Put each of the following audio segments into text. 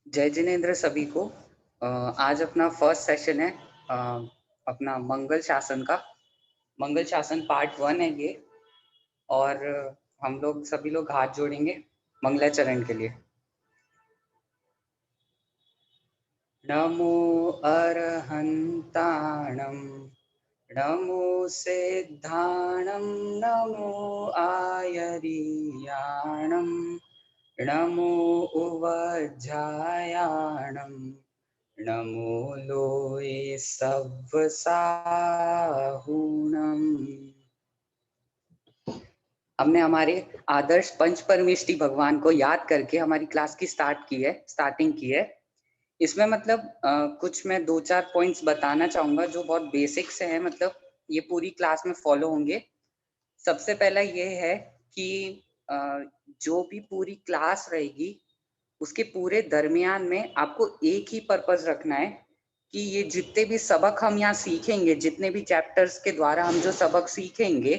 जय जिनेन्द्र सभी को। आज अपना फर्स्ट सेशन है अ, अपना मंगल शासन का। मंगल शासन पार्ट 1 है ये। और हम लोग सभी लोग हाथ जोड़ेंगे मंगलाचरण के लिए। नमो अरहंताणं, नमो सिद्धाणं, नमो आयर्याणं, नमो उवज्झायाणं, नमो लोये सव्वसाहुणम्। हमने हमारे आदर्श पंच परमेष्टि भगवान को याद करके हमारी क्लास की स्टार्टिंग की है। इसमें मतलब कुछ मैं 2-4 पॉइंट्स बताना चाहूंगा जो बहुत बेसिक से हैं, मतलब ये पूरी क्लास में फॉलो होंगे। सबसे पहला ये है कि अ, जो भी पूरी क्लास रहेगी उसके पूरे दरमियान में आपको एक ही पर्पस रखना है कि ये जितने भी सबक हम यहाँ सीखेंगे, जितने भी चैप्टर्स के द्वारा हम जो सबक सीखेंगे,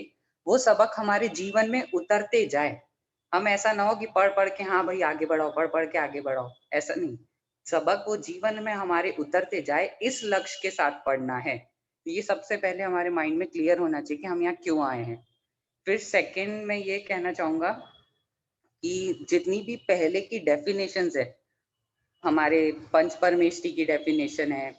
वो सबक हमारे जीवन में उतरते जाए। हम ऐसा ना हो कि पढ़ पढ़ के हाँ भाई आगे बढ़ाओ, पढ़ पढ़ के आगे बढ़ाओ, ऐसा नहीं। सबक वो जीवन में हमारे उतरते जाए, इस लक्ष्य के साथ पढ़ना है। तो ये सबसे पहले हमारे माइंड में क्लियर होना चाहिए कि हम यहाँ क्यों आए हैं। फिर सेकंड में ये कहना चाहूंगा कि जितनी भी पहले की डेफिनेशंस है, हमारे पंच परमेष्टि की डेफिनेशन है,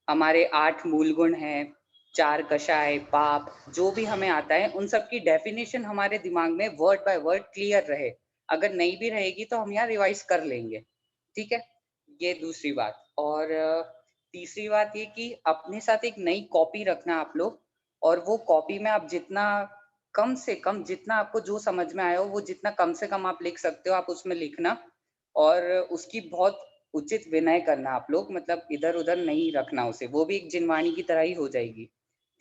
हमारे 8 मूल गुण हैं, 4 कषाय, पाप, जो भी हमें आता है उन सब की डेफिनेशन हमारे दिमाग में वर्ड बाय वर्ड क्लियर रहे। अगर नहीं भी रहेगी तो हम यहाँ रिवाइज कर लेंगे। ठीक है, ये दूसरी बात। और तीसरी बात ये कि अपने साथ एक नई कॉपी रखना आप लोग। और वो कॉपी में आप जितना कम से कम, जितना आपको जो समझ में आया हो वो जितना कम से कम आप लिख सकते हो आप उसमें लिखना। और उसकी बहुत उचित विनय करना आप लोग, मतलब इधर उधर नहीं रखना उसे, वो भी एक जिनवाणी की तरह ही हो जाएगी।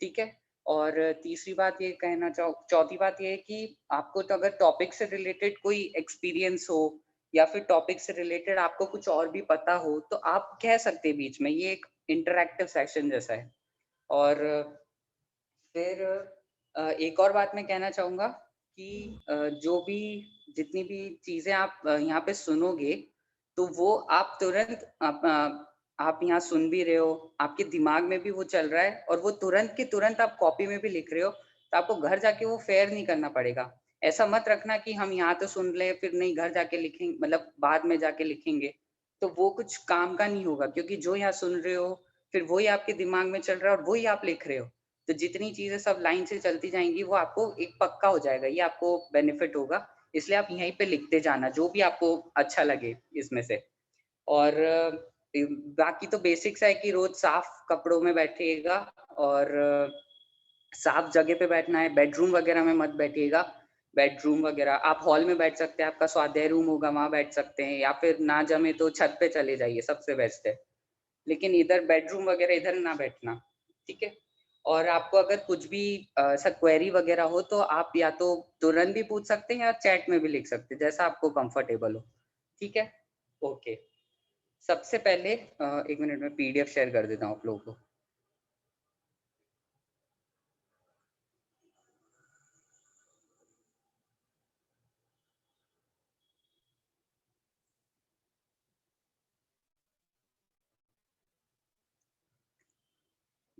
ठीक है। और तीसरी बात ये कहना चौथी बात ये है कि आपको तो अगर टॉपिक से रिलेटेड कोई एक्सपीरियंस हो या फिर टॉपिक से रिलेटेड आपको कुछ और भी पता हो तो आप कह सकते हैं बीच में, ये एक इंटरैक्टिव सेशन जैसा है। और फिर एक और बात मैं कहना चाहूँगा कि जो भी जितनी भी चीज़ें आप यहाँ पे सुनोगे, तो वो आप तुरंत आप यहाँ सुन भी रहे हो, आपके दिमाग में भी वो चल रहा है और वो तुरंत के तुरंत आप कॉपी में भी लिख रहे हो, तो आपको घर जाके वो फेयर नहीं करना पड़ेगा। ऐसा मत रखना कि हम यहाँ तो सुन लें, फिर नहीं घर जाके लिखेंगे, मतलब बाद में जाके लिखेंगे, तो वो कुछ काम का नहीं होगा, क्योंकि जो यहाँ सुन रहे हो, फिर वही आपके दिमाग में चल रहा है और वही आप लिख रहे हो। तो जितनी चीज़ें सब लाइन से चलती जाएँगी वो आपको एक पक्का हो जाएगा, ये आपको बेनिफिट होगा। इसलिए आप यहीं पे लिखते जाना, जो भी आपको अच्छा लगे इसमें से। और बाकी तो बेसिक्स है कि रोज़ साफ कपड़ों में बैठिएगा और साफ जगह पे बैठना है, बेडरूम वगैरह में मत बैठिएगा। बेडरूम वगैरह आप हॉल में बैठ सकते हैं, आपका स्वाध्याय रूम होगा वहाँ बैठ सकते हैं, या फिर ना जमे तो छत पे चले जाइए, सबसे बेस्ट है। लेकिन इधर बेडरूम वगैरह इधर ना बैठना, ठीक है? और आपको अगर कुछ भी ऐसा क्वेरी वगैरह हो तो आप या तो तुरंत भी पूछ सकते हैं या चैट में भी लिख सकते हैं, जैसा आपको कंफर्टेबल हो। ठीक है? ओके। सबसे पहले 1 मिनट में पीडीएफ शेयर कर देता हूँ आप लोगों को।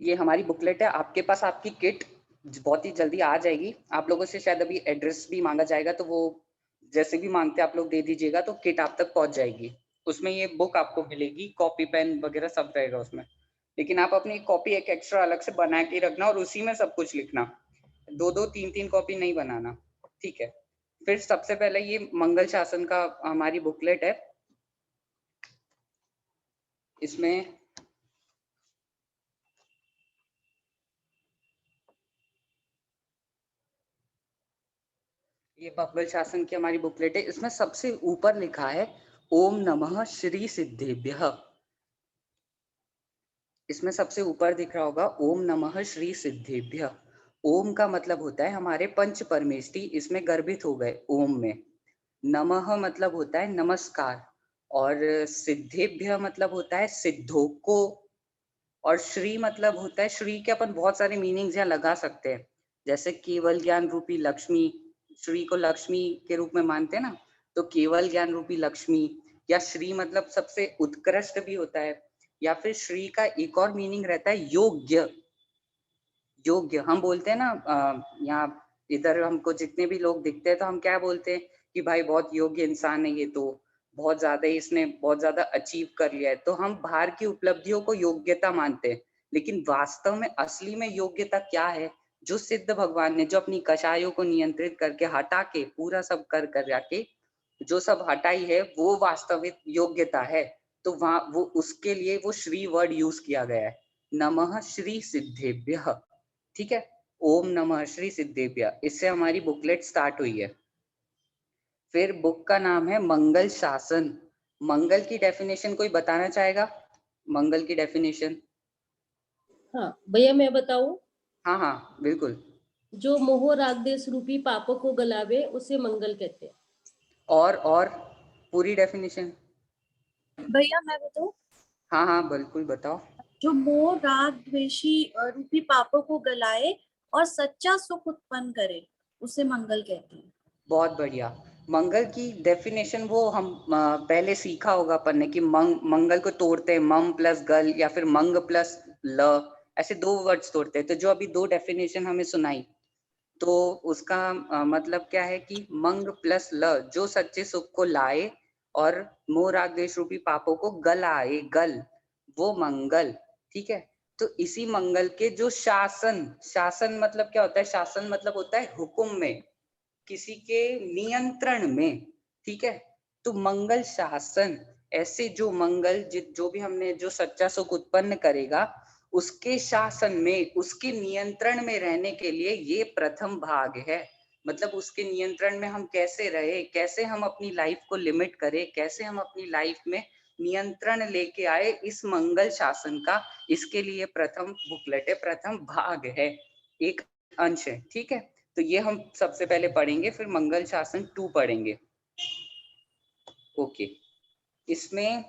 ये हमारी बुकलेट है, आपके पास आपकी किट बहुत ही जल्दी आ जाएगी। आप लोगों से शायद अभी एड्रेस भी माँगा जाएगा, तो वो जैसे भी माँगते हैं आप लोग दे दीजिएगा, तो किट आप तक पहुँच जाएगी। उसमें ये बुक आपको मिलेगी, कॉपी, पेन वगैरह सब रहेगा उसमें। लेकिन आप अपनी कॉपी एक एक्स्ट्रा अलग से बना के रखना और उसी में सब कुछ लिखना। 2-2 3-3 कॉपी नहीं बनाना, ठीक है? फिर सबसे पहले ये मंगल शासन का हमारी बुकलेट है। इसमें ये मंगल शासन की हमारी बुकलेट है। इसमें सबसे ऊपर लिखा है ओम नमः श्री सिद्धेभ्यः। इसमें सबसे ऊपर दिख रहा होगा ओम नमः श्री सिद्धेभ्यः। ओम का मतलब होता है हमारे पंच परमेष्टि इसमें गर्भित हो गए ओम में। नमः मतलब होता है नमस्कार। और सिद्धेभ्य मतलब होता है सिद्धों को। और श्री मतलब होता है, श्री के अपन बहुत सारे मीनिंग्स यहाँ लगा सकते हैं, जैसे केवल ज्ञान रूपी लक्ष्मी। श्री को लक्ष्मी के रूप में मानते हैं ना, तो केवल ज्ञान रूपी लक्ष्मी, या श्री मतलब सबसे उत्कृष्ट भी होता है, या फिर श्री का एक और मीनिंग रहता है योग्य। योग्य हम बोलते हैं ना, यहाँ इधर हमको जितने भी लोग दिखते हैं तो हम क्या बोलते हैं कि भाई बहुत योग्य इंसान है ये, तो बहुत ज्यादा ही इसने बहुत ज्यादा अचीव कर लिया है, तो हम बाहर की उपलब्धियों को योग्यता मानते हैं। लेकिन वास्तव में असली में योग्यता क्या है? जो सिद्ध भगवान ने, जो अपनी कषायों को नियंत्रित करके हटा के पूरा सब कर कर जाके जो सब हटाई है, वो वास्तविक योग्यता है। तो वहां वो उसके लिए वो श्री वर्ड यूज किया गया है, नमः श्री सिद्धेभ्यः। ठीक है, ओम नमः श्री सिद्धेभ्यः, इससे हमारी बुकलेट स्टार्ट हुई है। फिर बुक का नाम है मंगल शासन। मंगल की डेफिनेशन कोई बताना चाहेगा? मंगल की डेफिनेशन? हाँ भैया मैं बताऊं। हाँ हाँ बिल्कुल। जो मोह राग देश रूपी पापों को गलावे उसे मंगल कहते हैं। और पूरी डेफिनेशन? भैया मैं बताऊं। हाँ हाँ बिल्कुल बताओ। जो मोह राग द्वेषी रूपी पापों को गलाए और सच्चा सुख उत्पन्न करे उसे मंगल कहते हैं। बहुत बढ़िया। मंगल की डेफिनेशन वो हम पहले सीखा होगा अपन ने कि मंगल को तोड़ते हैं मम प्लस गल या फिर मंग प्लस ल, ऐसे दो वर्ड्स तोड़ते हैं। तो जो अभी दो डेफिनेशन हमें सुनाई, तो उसका मतलब क्या है कि मंग प्लस ल जो सच्चे सुख को लाए और मोह राग द्वेष रूपी पापों को गलाए, गल वो मंगल। ठीक है, तो इसी मंगल के जो शासन, शासन मतलब क्या होता है? शासन मतलब होता है हुक्म में, किसी के नियंत्रण में। ठीक है, तो मंगल शासन, ऐसे जो मंगल जो भी हमने जो सच्चा सुख उत्पन्न करेगा, उसके शासन में, उसके नियंत्रण में रहने के लिए ये प्रथम भाग है। मतलब उसके नियंत्रण में हम कैसे रहे, कैसे हम अपनी लाइफ को लिमिट करें, कैसे हम अपनी लाइफ में नियंत्रण लेके आए इस मंगल शासन का, इसके लिए प्रथम बुकलेट है, प्रथम भाग है, एक अंश है। ठीक है, तो ये हम सबसे पहले पढ़ेंगे, फिर मंगल शासन 2 पढ़ेंगे। ओके, इसमें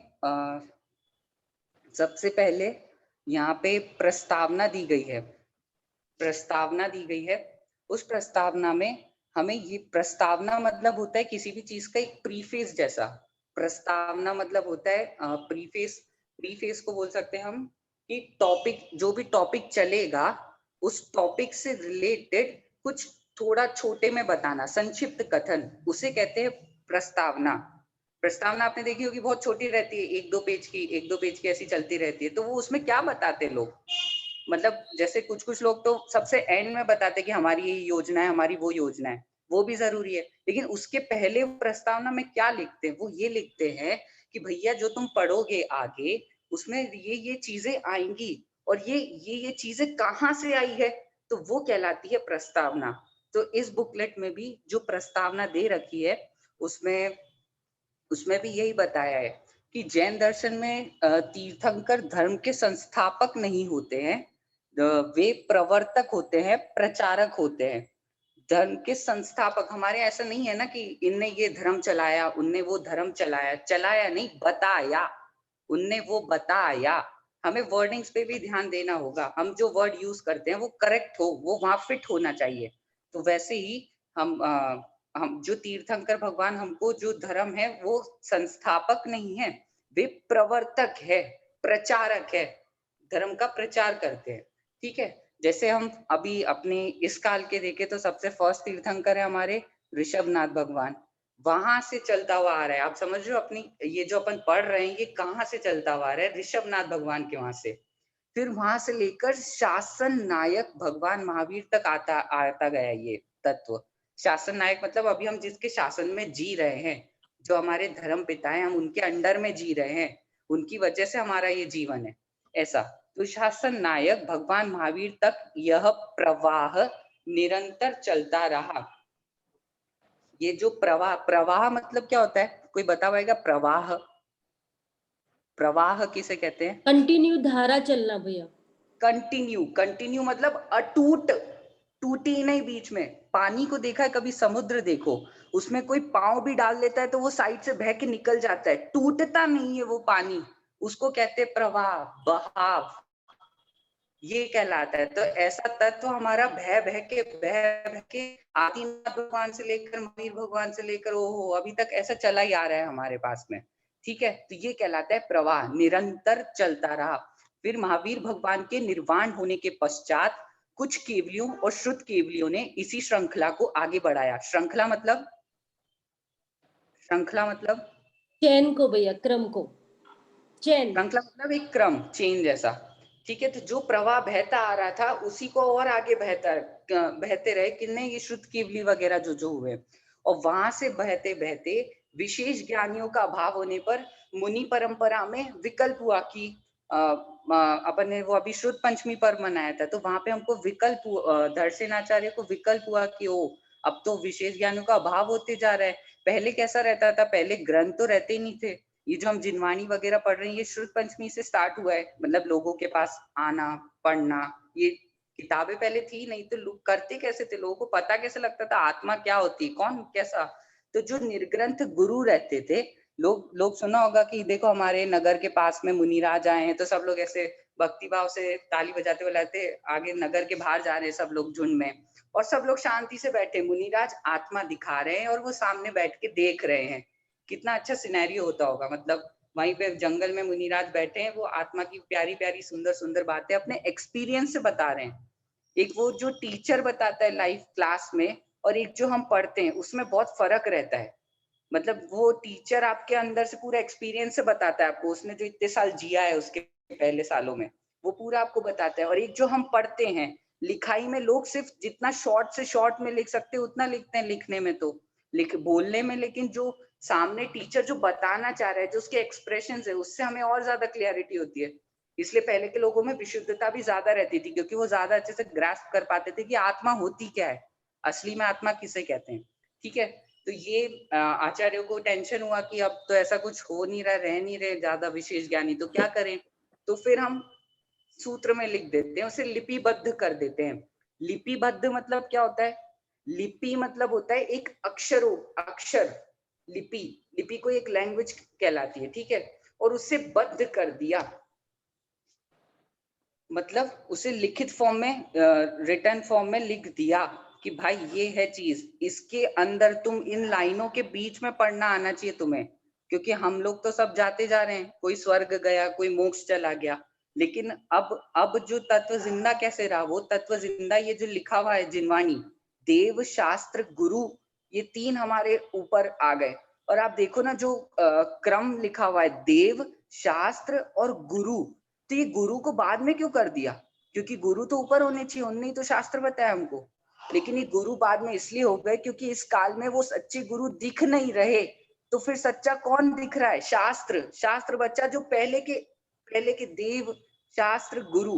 सबसे पहले यहाँ पे प्रस्तावना दी गई है। प्रस्तावना दी गई है, उस प्रस्तावना में हमें ये, प्रस्तावना मतलब होता है किसी भी चीज का एक प्रीफेस जैसा। प्रस्तावना मतलब होता है प्रीफेस। प्रीफेस को बोल सकते हैं हम कि टॉपिक, जो भी टॉपिक चलेगा उस टॉपिक से रिलेटेड कुछ थोड़ा छोटे में बताना, संक्षिप्त कथन, उसे कहते हैं प्रस्तावना। प्रस्तावना आपने देखी होगी, बहुत छोटी रहती है, एक दो पेज की ऐसी चलती रहती है। तो वो उसमें क्या बताते हैं लोग, मतलब जैसे कुछ कुछ लोग तो सबसे एंड में बताते कि हमारी ये योजना है, हमारी वो योजना है, वो भी जरूरी है। लेकिन उसके पहले प्रस्तावना में क्या लिखते हैं? वो ये लिखते हैं कि भैया जो तुम पढ़ोगे आगे, उसमें ये चीजें आएंगी, और ये चीजें कहाँ से आई है, तो वो कहलाती है प्रस्तावना। तो इस बुकलेट में भी जो प्रस्तावना दे रखी है, उसमें उसमें भी यही बताया है कि जैन दर्शन में तीर्थंकर धर्म के संस्थापक नहीं होते हैं, वे प्रवर्तक होते हैं, प्रचारक होते हैं। धर्म के संस्थापक, हमारे ऐसा नहीं है ना कि इनने ये धर्म चलाया, उनने वो धर्म चलाया, चलाया नहीं, बताया, उनने वो बताया। हमें वर्डिंग्स पे भी ध्यान देना होगा, हम जो वर्ड यूज करते हैं वो करेक्ट हो, वो वहां फिट होना चाहिए। तो वैसे ही हम जो तीर्थंकर भगवान हमको जो धर्म है वो संस्थापक नहीं है, वे प्रवर्तक है, प्रचारक है, धर्म का प्रचार करते हैं। ठीक है, जैसे हम अभी अपने इस काल के देखें तो सबसे फर्स्ट तीर्थंकर है हमारे ऋषभनाथ भगवान। वहां से चलता हुआ आ रहा है, आप समझ रहे हो, अपनी ये जो अपन पढ़ रहे हैं ये कहाँ से चलता हुआ आ रहा है? ऋषभनाथ भगवान के वहां से। फिर वहां से लेकर शासन नायक भगवान महावीर तक आता आता गया ये तत्व। शासन नायक मतलब अभी हम जिसके शासन में जी रहे हैं, जो हमारे धर्म पिता है, हम उनके अंडर में जी रहे हैं, उनकी वजह से हमारा ये जीवन है, ऐसा। तो शासन नायक भगवान महावीर तक यह प्रवाह निरंतर चलता रहा। ये जो प्रवाह, प्रवाह मतलब क्या होता है, कोई बता पाएगा? प्रवाह, प्रवाह किसे कहते हैं? कंटिन्यू धारा चलना भैया। कंटिन्यू, कंटिन्यू मतलब अटूट, टूटी ही नहीं बीच में। पानी को देखा है कभी? समुद्र देखो, उसमें कोई पांव भी डाल लेता है तो वो साइड से बह के निकल जाता है, टूटता नहीं है वो पानी, उसको कहते हैं प्रवाह, बहाव, ये कहलाता है। तो ऐसा तत्व हमारा बह बह के आदिनाथ भगवान से लेकर महावीर भगवान से लेकर ओ अभी तक ऐसा चला ही आ रहा है हमारे पास में। ठीक है, तो ये कहलाता है प्रवाह, निरंतर चलता रहा। फिर महावीर भगवान के निर्वाण होने के पश्चात कुछ केवलियों और श्रुत केवलियों ने इसी श्रृंखला को आगे बढ़ाया। श्रृंखला मतलब चैन को भैया, क्रम को, चैन। श्रृंखला मतलब एक क्रम, चेन जैसा। ठीक है, तो जो प्रवाह बहता आ रहा था उसी को और आगे बहते रहे कितने ये श्रुत केवली वगैरह जो हुए, और वहां से बहते बहते विशेष ज्ञानियों का अभाव होने पर मुनि परंपरा में विकल्प हुआ कि अपन ने वो अभी श्रुत पंचमी पर्व मनाया था, तो वहां पे हमको विकल्प धर्षणाचार्य को विकल्प हुआ कि ओ अब तो विशेष ज्ञानों का अभाव होते जा रहा है। पहले कैसा रहता था, पहले ग्रंथ तो रहते ही नहीं थे। ये जो हम जिनवाणी वगैरह पढ़ रहे हैं ये श्रुत पंचमी से स्टार्ट हुआ है, मतलब लोगों के पास आना पढ़ना। ये किताबें पहले थी नहीं, तो लोग करते कैसे थे, लोगों को पता कैसे लगता था आत्मा क्या होती है, कौन कैसा। तो जो निर्ग्रंथ गुरु रहते थे, लोग सुना होगा कि देखो हमारे नगर के पास में मुनिराज आए हैं, तो सब लोग ऐसे भक्ति भाव से ताली बजाते बजाते आगे नगर के बाहर जा रहे हैं सब लोग झुंड में, और सब लोग शांति से बैठे, मुनिराज आत्मा दिखा रहे हैं और वो सामने बैठ के देख रहे हैं। कितना अच्छा सिनेरियो होता होगा, मतलब वहीं पे जंगल में मुनिराज बैठे हैं, वो आत्मा की प्यारी प्यारी सुंदर सुंदर बातें अपने एक्सपीरियंस से बता रहे हैं। एक वो जो टीचर बताता है लाइव क्लास में, और एक जो हम पढ़ते हैं उसमें बहुत फर्क रहता है। मतलब वो टीचर आपके अंदर से पूरा एक्सपीरियंस से बताता है आपको, उसने जो इतने साल जिया है उसके पहले सालों में, वो पूरा आपको बताता है। और एक जो हम पढ़ते हैं, लिखाई में लोग सिर्फ जितना शॉर्ट से शॉर्ट में लिख सकते हैं उतना लिखते हैं, लिखने में तो बोलने में, लेकिन जो सामने टीचर जो बताना चाह रहा है, जो उसके एक्सप्रेशन है, उससे हमें और ज्यादा क्लियरिटी होती है। इसलिए पहले के लोगों में विशुद्धता भी ज्यादा रहती थी, क्योंकि वो ज्यादा अच्छे से ग्रास्प कर पाते थे कि आत्मा होती क्या है, असली में आत्मा किसे कहते हैं। ठीक है, तो ये आचार्यों को टेंशन हुआ कि अब तो ऐसा कुछ हो नहीं रहा, रह नहीं रहे ज्यादा विशेष ज्ञानी, तो क्या करें। तो फिर हम सूत्र में लिख देते हैं, उसे लिपिबद्ध कर देते हैं। लिपिबद्ध मतलब क्या होता है, लिपि मतलब होता है एक अक्षर। लिपि लिपि को एक लैंग्वेज कहलाती है, ठीक है, और उसे बद्ध कर दिया, मतलब उसे लिखित फॉर्म में, रिटर्न फॉर्म में लिख दिया कि भाई ये है चीज, इसके अंदर तुम इन लाइनों के बीच में पढ़ना आना चाहिए तुम्हें। क्योंकि हम लोग तो सब जाते जा रहे हैं, कोई स्वर्ग गया, कोई मोक्ष चला गया, लेकिन अब जो तत्व जिंदा कैसे रहा, वो तत्व जिंदा ये जो लिखा हुआ है जिनवाणी, देव शास्त्र गुरु, ये तीन हमारे ऊपर आ गए। और आप देखो ना जो क्रम लिखा हुआ है, देव शास्त्र और गुरु, तो ये गुरु को बाद में क्यों कर दिया, क्योंकि गुरु तो ऊपर होने चाहिए, उनने ही तो शास्त्र बताया हमको। लेकिन ये गुरु बाद में इसलिए हो गए क्योंकि इस काल में वो सच्चे गुरु दिख नहीं रहे, तो फिर सच्चा कौन दिख रहा है, शास्त्र बच्चा, जो पहले के देव शास्त्र गुरु,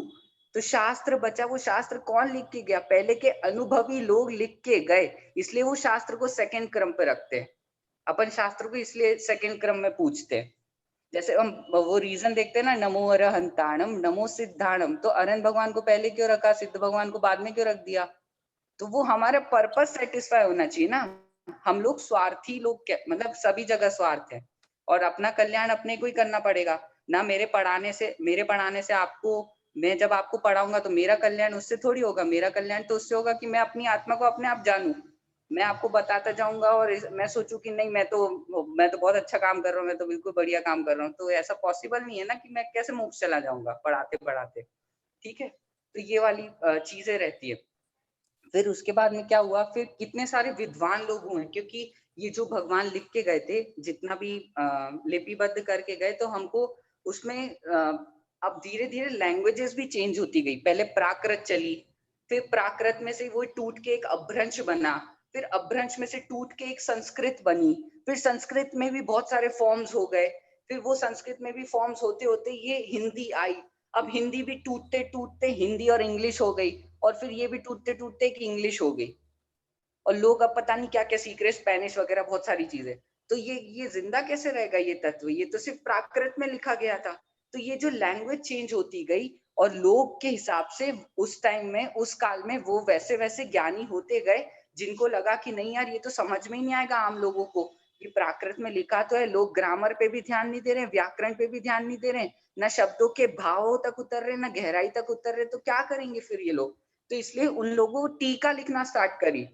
तो शास्त्र बचा, वो शास्त्र कौन लिख के गया, पहले के अनुभवी लोग लिख के गए, इसलिए वो शास्त्र को सेकंड क्रम पे रखते हैं। अपन शास्त्र को इसलिए सेकंड क्रम में पूछते हैं। जैसे हम वो रीजन देखते हैं ना, नमो अरहंताणम नमो सिद्धाणम, तो अरहंत भगवान को पहले क्यों रखा, सिद्ध भगवान को बाद में क्यों रख दिया, तो वो हमारा पर्पस सेटिस्फाई होना चाहिए ना। हम लोग स्वार्थी लोग, मतलब सभी जगह स्वार्थ है, और अपना कल्याण अपने को ही करना पड़ेगा ना। मेरे पढ़ाने से आपको, मैं जब आपको पढ़ाऊंगा तो मेरा कल्याण उससे थोड़ी होगा, मेरा कल्याण तो उससे होगा कि मैं अपनी आत्मा को अपने आप जानूं। मैं आपको बताता जाऊंगा और मैं सोचूं कि नहीं मैं तो बहुत अच्छा काम कर रहा हूँ, मैं तो बिल्कुल बढ़िया काम कर रहा हूँ, तो ऐसा पॉसिबल नहीं है ना कि मैं कैसे मोक्ष चला जाऊंगा पढ़ाते पढ़ाते। ठीक है, तो ये वाली चीजें रहती है। फिर उसके बाद में क्या हुआ, फिर कितने सारे विद्वान लोग हुए, क्योंकि ये जो भगवान लिख के गए थे, जितना भी लिपिबद्ध करके गए, तो हमको उसमें अब धीरे धीरे लैंग्वेजेस भी चेंज होती गई। पहले प्राकृत चली, फिर प्राकृत में से वो टूट के एक अपभ्रंश बना, फिर अपभ्रंश में से टूट के एक संस्कृत बनी, फिर संस्कृत में भी बहुत सारे फॉर्म्स हो गए, फिर वो संस्कृत में भी फॉर्म्स होते होते ये हिंदी आई। अब हिंदी भी टूटते टूटते हिंदी और इंग्लिश हो गई, और फिर ये भी टूटते टूटते कि इंग्लिश हो गई, और लोग अब पता नहीं क्या क्या सीख रहे, स्पेनिश वगैरह बहुत सारी चीजें। तो ये जिंदा कैसे रहेगा ये तत्व, ये तो सिर्फ प्राकृत में लिखा गया था। तो ये जो लैंग्वेज चेंज होती गई, और लोग के हिसाब से उस टाइम में, उस काल में वो वैसे वैसे ज्ञानी होते गए, जिनको लगा कि नहीं यार ये तो समझ में ही नहीं आएगा आम लोगों को, ये प्राकृत में लिखा तो है। लोग ग्रामर पे भी ध्यान नहीं दे रहे, व्याकरण पे भी ध्यान नहीं दे रहे, ना शब्दों के भावों तक उतर रहे, ना गहराई तक उतर रहे, तो क्या करेंगे फिर ये लोग। तो इसलिए उन लोगों को टीका लिखना स्टार्ट करी,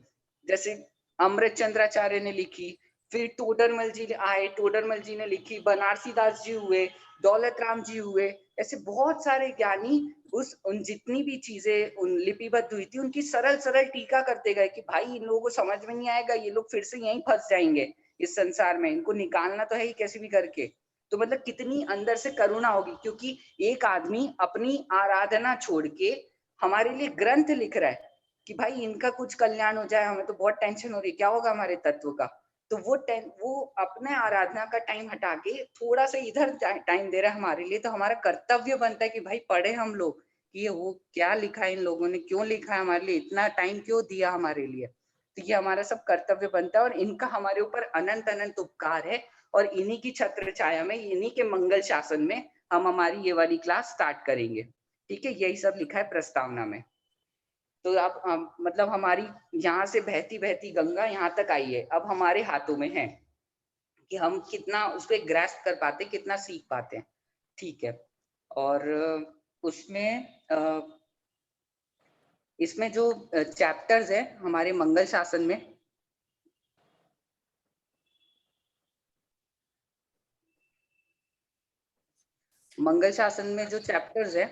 जैसे अमृत चंद्राचार्य ने लिखी, फिर टोडरमल जी आए, टोडरमल जी ने लिखी, बनारसी दास जी हुए, दौलत राम जी हुए, ऐसे बहुत सारे ज्ञानी उन जितनी भी चीजें उन लिपिबद्ध हुई थी उनकी सरल सरल टीका करते गए कि भाई इन लोगों को समझ में नहीं आएगा, ये लोग फिर से यहीं फंस जाएंगे इस संसार में, इनको निकालना तो है ही कैसे भी करके। तो मतलब कितनी अंदर से करुणा होगी, क्योंकि एक आदमी अपनी आराधना छोड़ के हमारे लिए ग्रंथ लिख रहा है कि भाई इनका कुछ कल्याण हो जाए, हमें तो बहुत टेंशन हो रही है, क्या होगा हमारे तत्व का। तो वो अपने आराधना का टाइम हटा के थोड़ा सा इधर टाइम दे रहा है हमारे लिए, तो हमारा कर्तव्य बनता है कि भाई पढ़े हम लोग कि ये वो क्या लिखा है, इन लोगों ने क्यों लिखा है, हमारे लिए इतना टाइम क्यों दिया हमारे लिए। तो ये हमारा सब कर्तव्य बनता है और इनका हमारे ऊपर अनंत अनंत उपकार है। और इन्हीं की छत्र छाया में, इन्हीं के मंगल शासन में हम हमारी ये वाली क्लास स्टार्ट करेंगे। ठीक है, यही सब लिखा है प्रस्तावना में। तो आप मतलब हमारी यहाँ से बहती बहती गंगा यहाँ तक आई है, अब हमारे हाथों में है कि हम कितना उसको ग्रैस्प कर पाते, कितना सीख पाते हैं। ठीक है, और उसमें इसमें जो चैप्टर्स है हमारे मंगल शासन में, मंगल शासन में जो चैप्टर्स है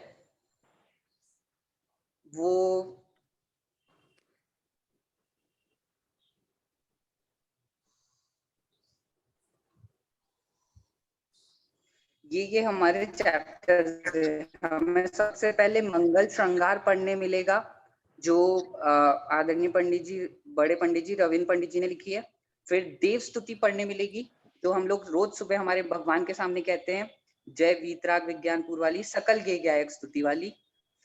वो ये हमारे चैप्टर्स है। हमें सबसे पहले मंगल श्रृंगार पढ़ने मिलेगा, जो आदरणीय पंडित जी, बड़े पंडित जी रविंद्र पंडित जी ने लिखी है। फिर देव स्तुति पढ़ने मिलेगी, तो हम लोग रोज सुबह हमारे भगवान के सामने कहते हैं, जय वीतराग विज्ञानपुर वाली, सकल गे गायक स्तुति वाली।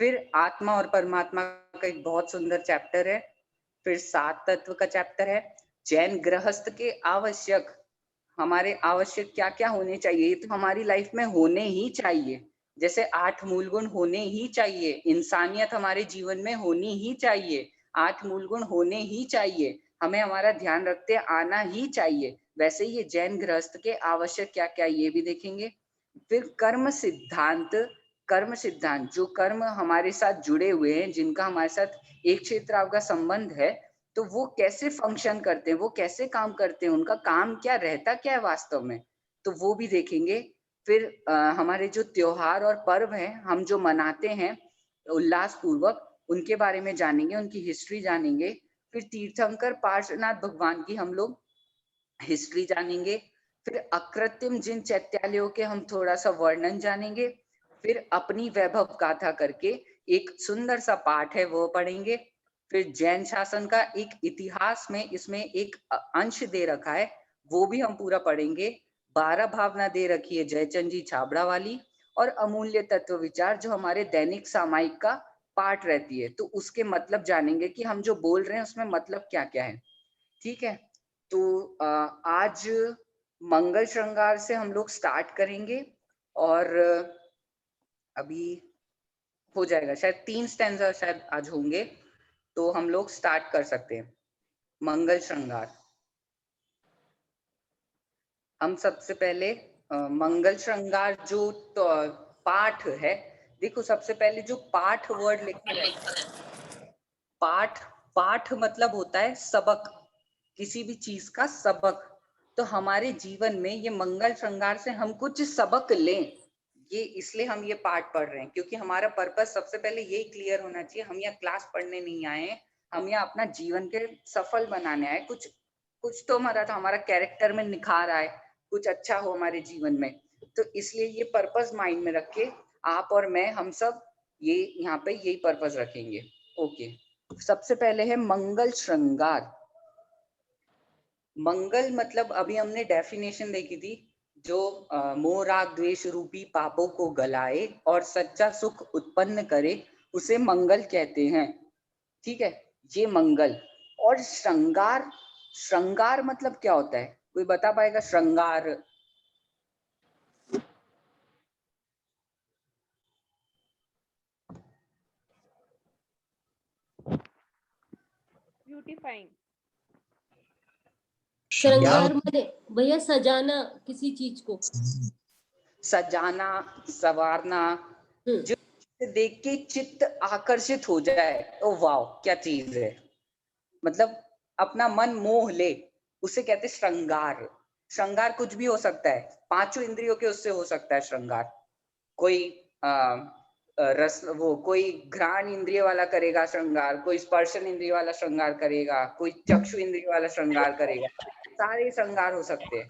फिर आत्मा और परमात्मा का एक बहुत सुंदर चैप्टर है। फिर 7 तत्व का चैप्टर है। जैन गृहस्थ के आवश्यक, हमारे आवश्यक क्या क्या होने चाहिए, ये तो हमारी लाइफ में होने ही चाहिए। जैसे 8 मूल गुण होने ही चाहिए, इंसानियत हमारे जीवन में होनी ही चाहिए, 8 मूल गुण होने ही चाहिए, हमें हमारा ध्यान रखते आना ही चाहिए। वैसे ही ये जैन गृहस्थ के आवश्यक क्या क्या, ये भी देखेंगे। फिर कर्म सिद्धांत, कर्म सिद्धांत जो कर्म हमारे साथ जुड़े हुए हैं, जिनका हमारे साथ एक क्षेत्र आपका संबंध है, तो वो कैसे फंक्शन करते हैं, वो कैसे काम करते हैं, उनका काम क्या रहता क्या है वास्तव में, तो वो भी देखेंगे। फिर हमारे जो त्योहार और पर्व हैं हम जो मनाते हैं उल्लास पूर्वक, उनके बारे में जानेंगे, उनकी हिस्ट्री जानेंगे। फिर तीर्थंकर पार्श्वनाथ भगवान की हम लोग हिस्ट्री जानेंगे। फिर अकृत्रिम जिन चैत्यालयों के हम थोड़ा सा वर्णन जानेंगे। फिर अपनी वैभव गाथा करके एक सुंदर सा पाठ है वो पढ़ेंगे। फिर जैन शासन का एक इतिहास में इसमें एक अंश दे रखा है, वो भी हम पूरा पढ़ेंगे। 12 भावना दे रखी है जयचंद जी छाबड़ा वाली, और अमूल्य तत्व विचार जो हमारे दैनिक सामायिक का पाठ रहती है, तो उसके मतलब जानेंगे कि हम जो बोल रहे हैं उसमें मतलब क्या क्या है। ठीक है, तो आज मंगल श्रृंगार से हम लोग स्टार्ट करेंगे, और अभी हो जाएगा शायद 3 स्टैंजा शायद आज होंगे, तो हम लोग स्टार्ट कर सकते हैं मंगल श्रृंगार। हम सबसे पहले मंगल श्रृंगार जो तो पाठ है, देखो सबसे पहले जो पाठ वर्ड लिखा है, पाठ, पाठ मतलब होता है सबक, किसी भी चीज का सबक। तो हमारे जीवन में ये मंगल श्रृंगार से हम कुछ सबक लें, ये इसलिए हम ये पाठ पढ़ रहे हैं, क्योंकि हमारा पर्पस सबसे पहले यही क्लियर होना चाहिए, हम यहाँ क्लास पढ़ने नहीं आए हैं, हम यहाँ अपना जीवन के सफल बनाने आए, कुछ कुछ तो हमारा कैरेक्टर में निखार आए, कुछ अच्छा हो हमारे जीवन में। तो इसलिए ये पर्पस माइंड में रख के आप और मैं, हम सब ये यहाँ पे यही पर्पस रखेंगे। ओके, सबसे पहले है मंगल श्रृंगार। मंगल मतलब अभी हमने डेफिनेशन देखी थी, जो मोह राग द्वेष रूपी पापों को गलाए और सच्चा सुख उत्पन्न करे, उसे मंगल कहते हैं। ठीक है, ये मंगल। और श्रृंगार, श्रृंगार मतलब क्या होता है, कोई बता पाएगा श्रृंगार? ब्यूटीफाइंग। श्रृंगार मध्ये भैया सजाना किसी चीज को, सजाना, संवारना, जो देख के चित्त आकर्षित हो जाए, ओ वाह क्या चीज है, मतलब अपना मन मोह ले, उसे कहते हैं श्रृंगार। श्रृंगार कुछ भी हो सकता है, पांचों इंद्रियों के उससे हो सकता है श्रृंगार। कोई रस वो कोई घ्राण इंद्रिय वाला करेगा श्रृंगार, कोई स्पर्शन इंद्रिय वाला श्रृंगार करेगा, कोई चक्षु इंद्रिय वाला श्रृंगार करेगा, सारे श्रृंगार हो सकते हैं।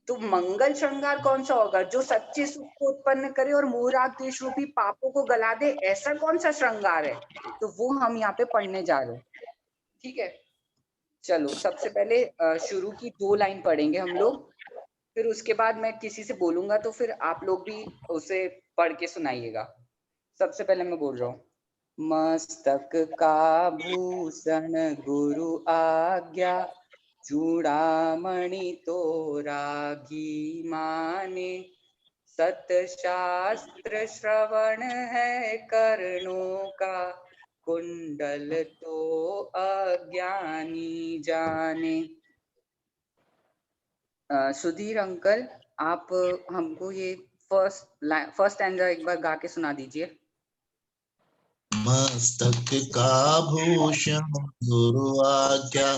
तो मंगल श्रृंगार कौन सा होगा? जो सच्चे सुख को उत्पन्न करे और मोह राग द्वेष रूपी पापों को गला दे, ऐसा कौन सा श्रृंगार है? तो वो हम यहाँ पे पढ़ने जा रहे हैं। ठीक है, चलो सबसे पहले शुरू की 2 लाइन पढ़ेंगे हम लोग, फिर उसके बाद मैं किसी से बोलूंगा तो फिर आप लोग भी उसे पढ़ के सुनाइएगा। सबसे पहले मैं बोल रहा हूँ, मस्तक का भूषण गुरु आज्ञा, चूड़ामणि तो रागी माने, सत शास्त्र श्रवण है कर्णों का, कुंडल तो अज्ञानी जाने। सुधीर अंकल, आप हमको ये फर्स्ट स्टैंजा एक बार गा के सुना दीजिए। मस्तक का भूषण गुरु आज्ञा,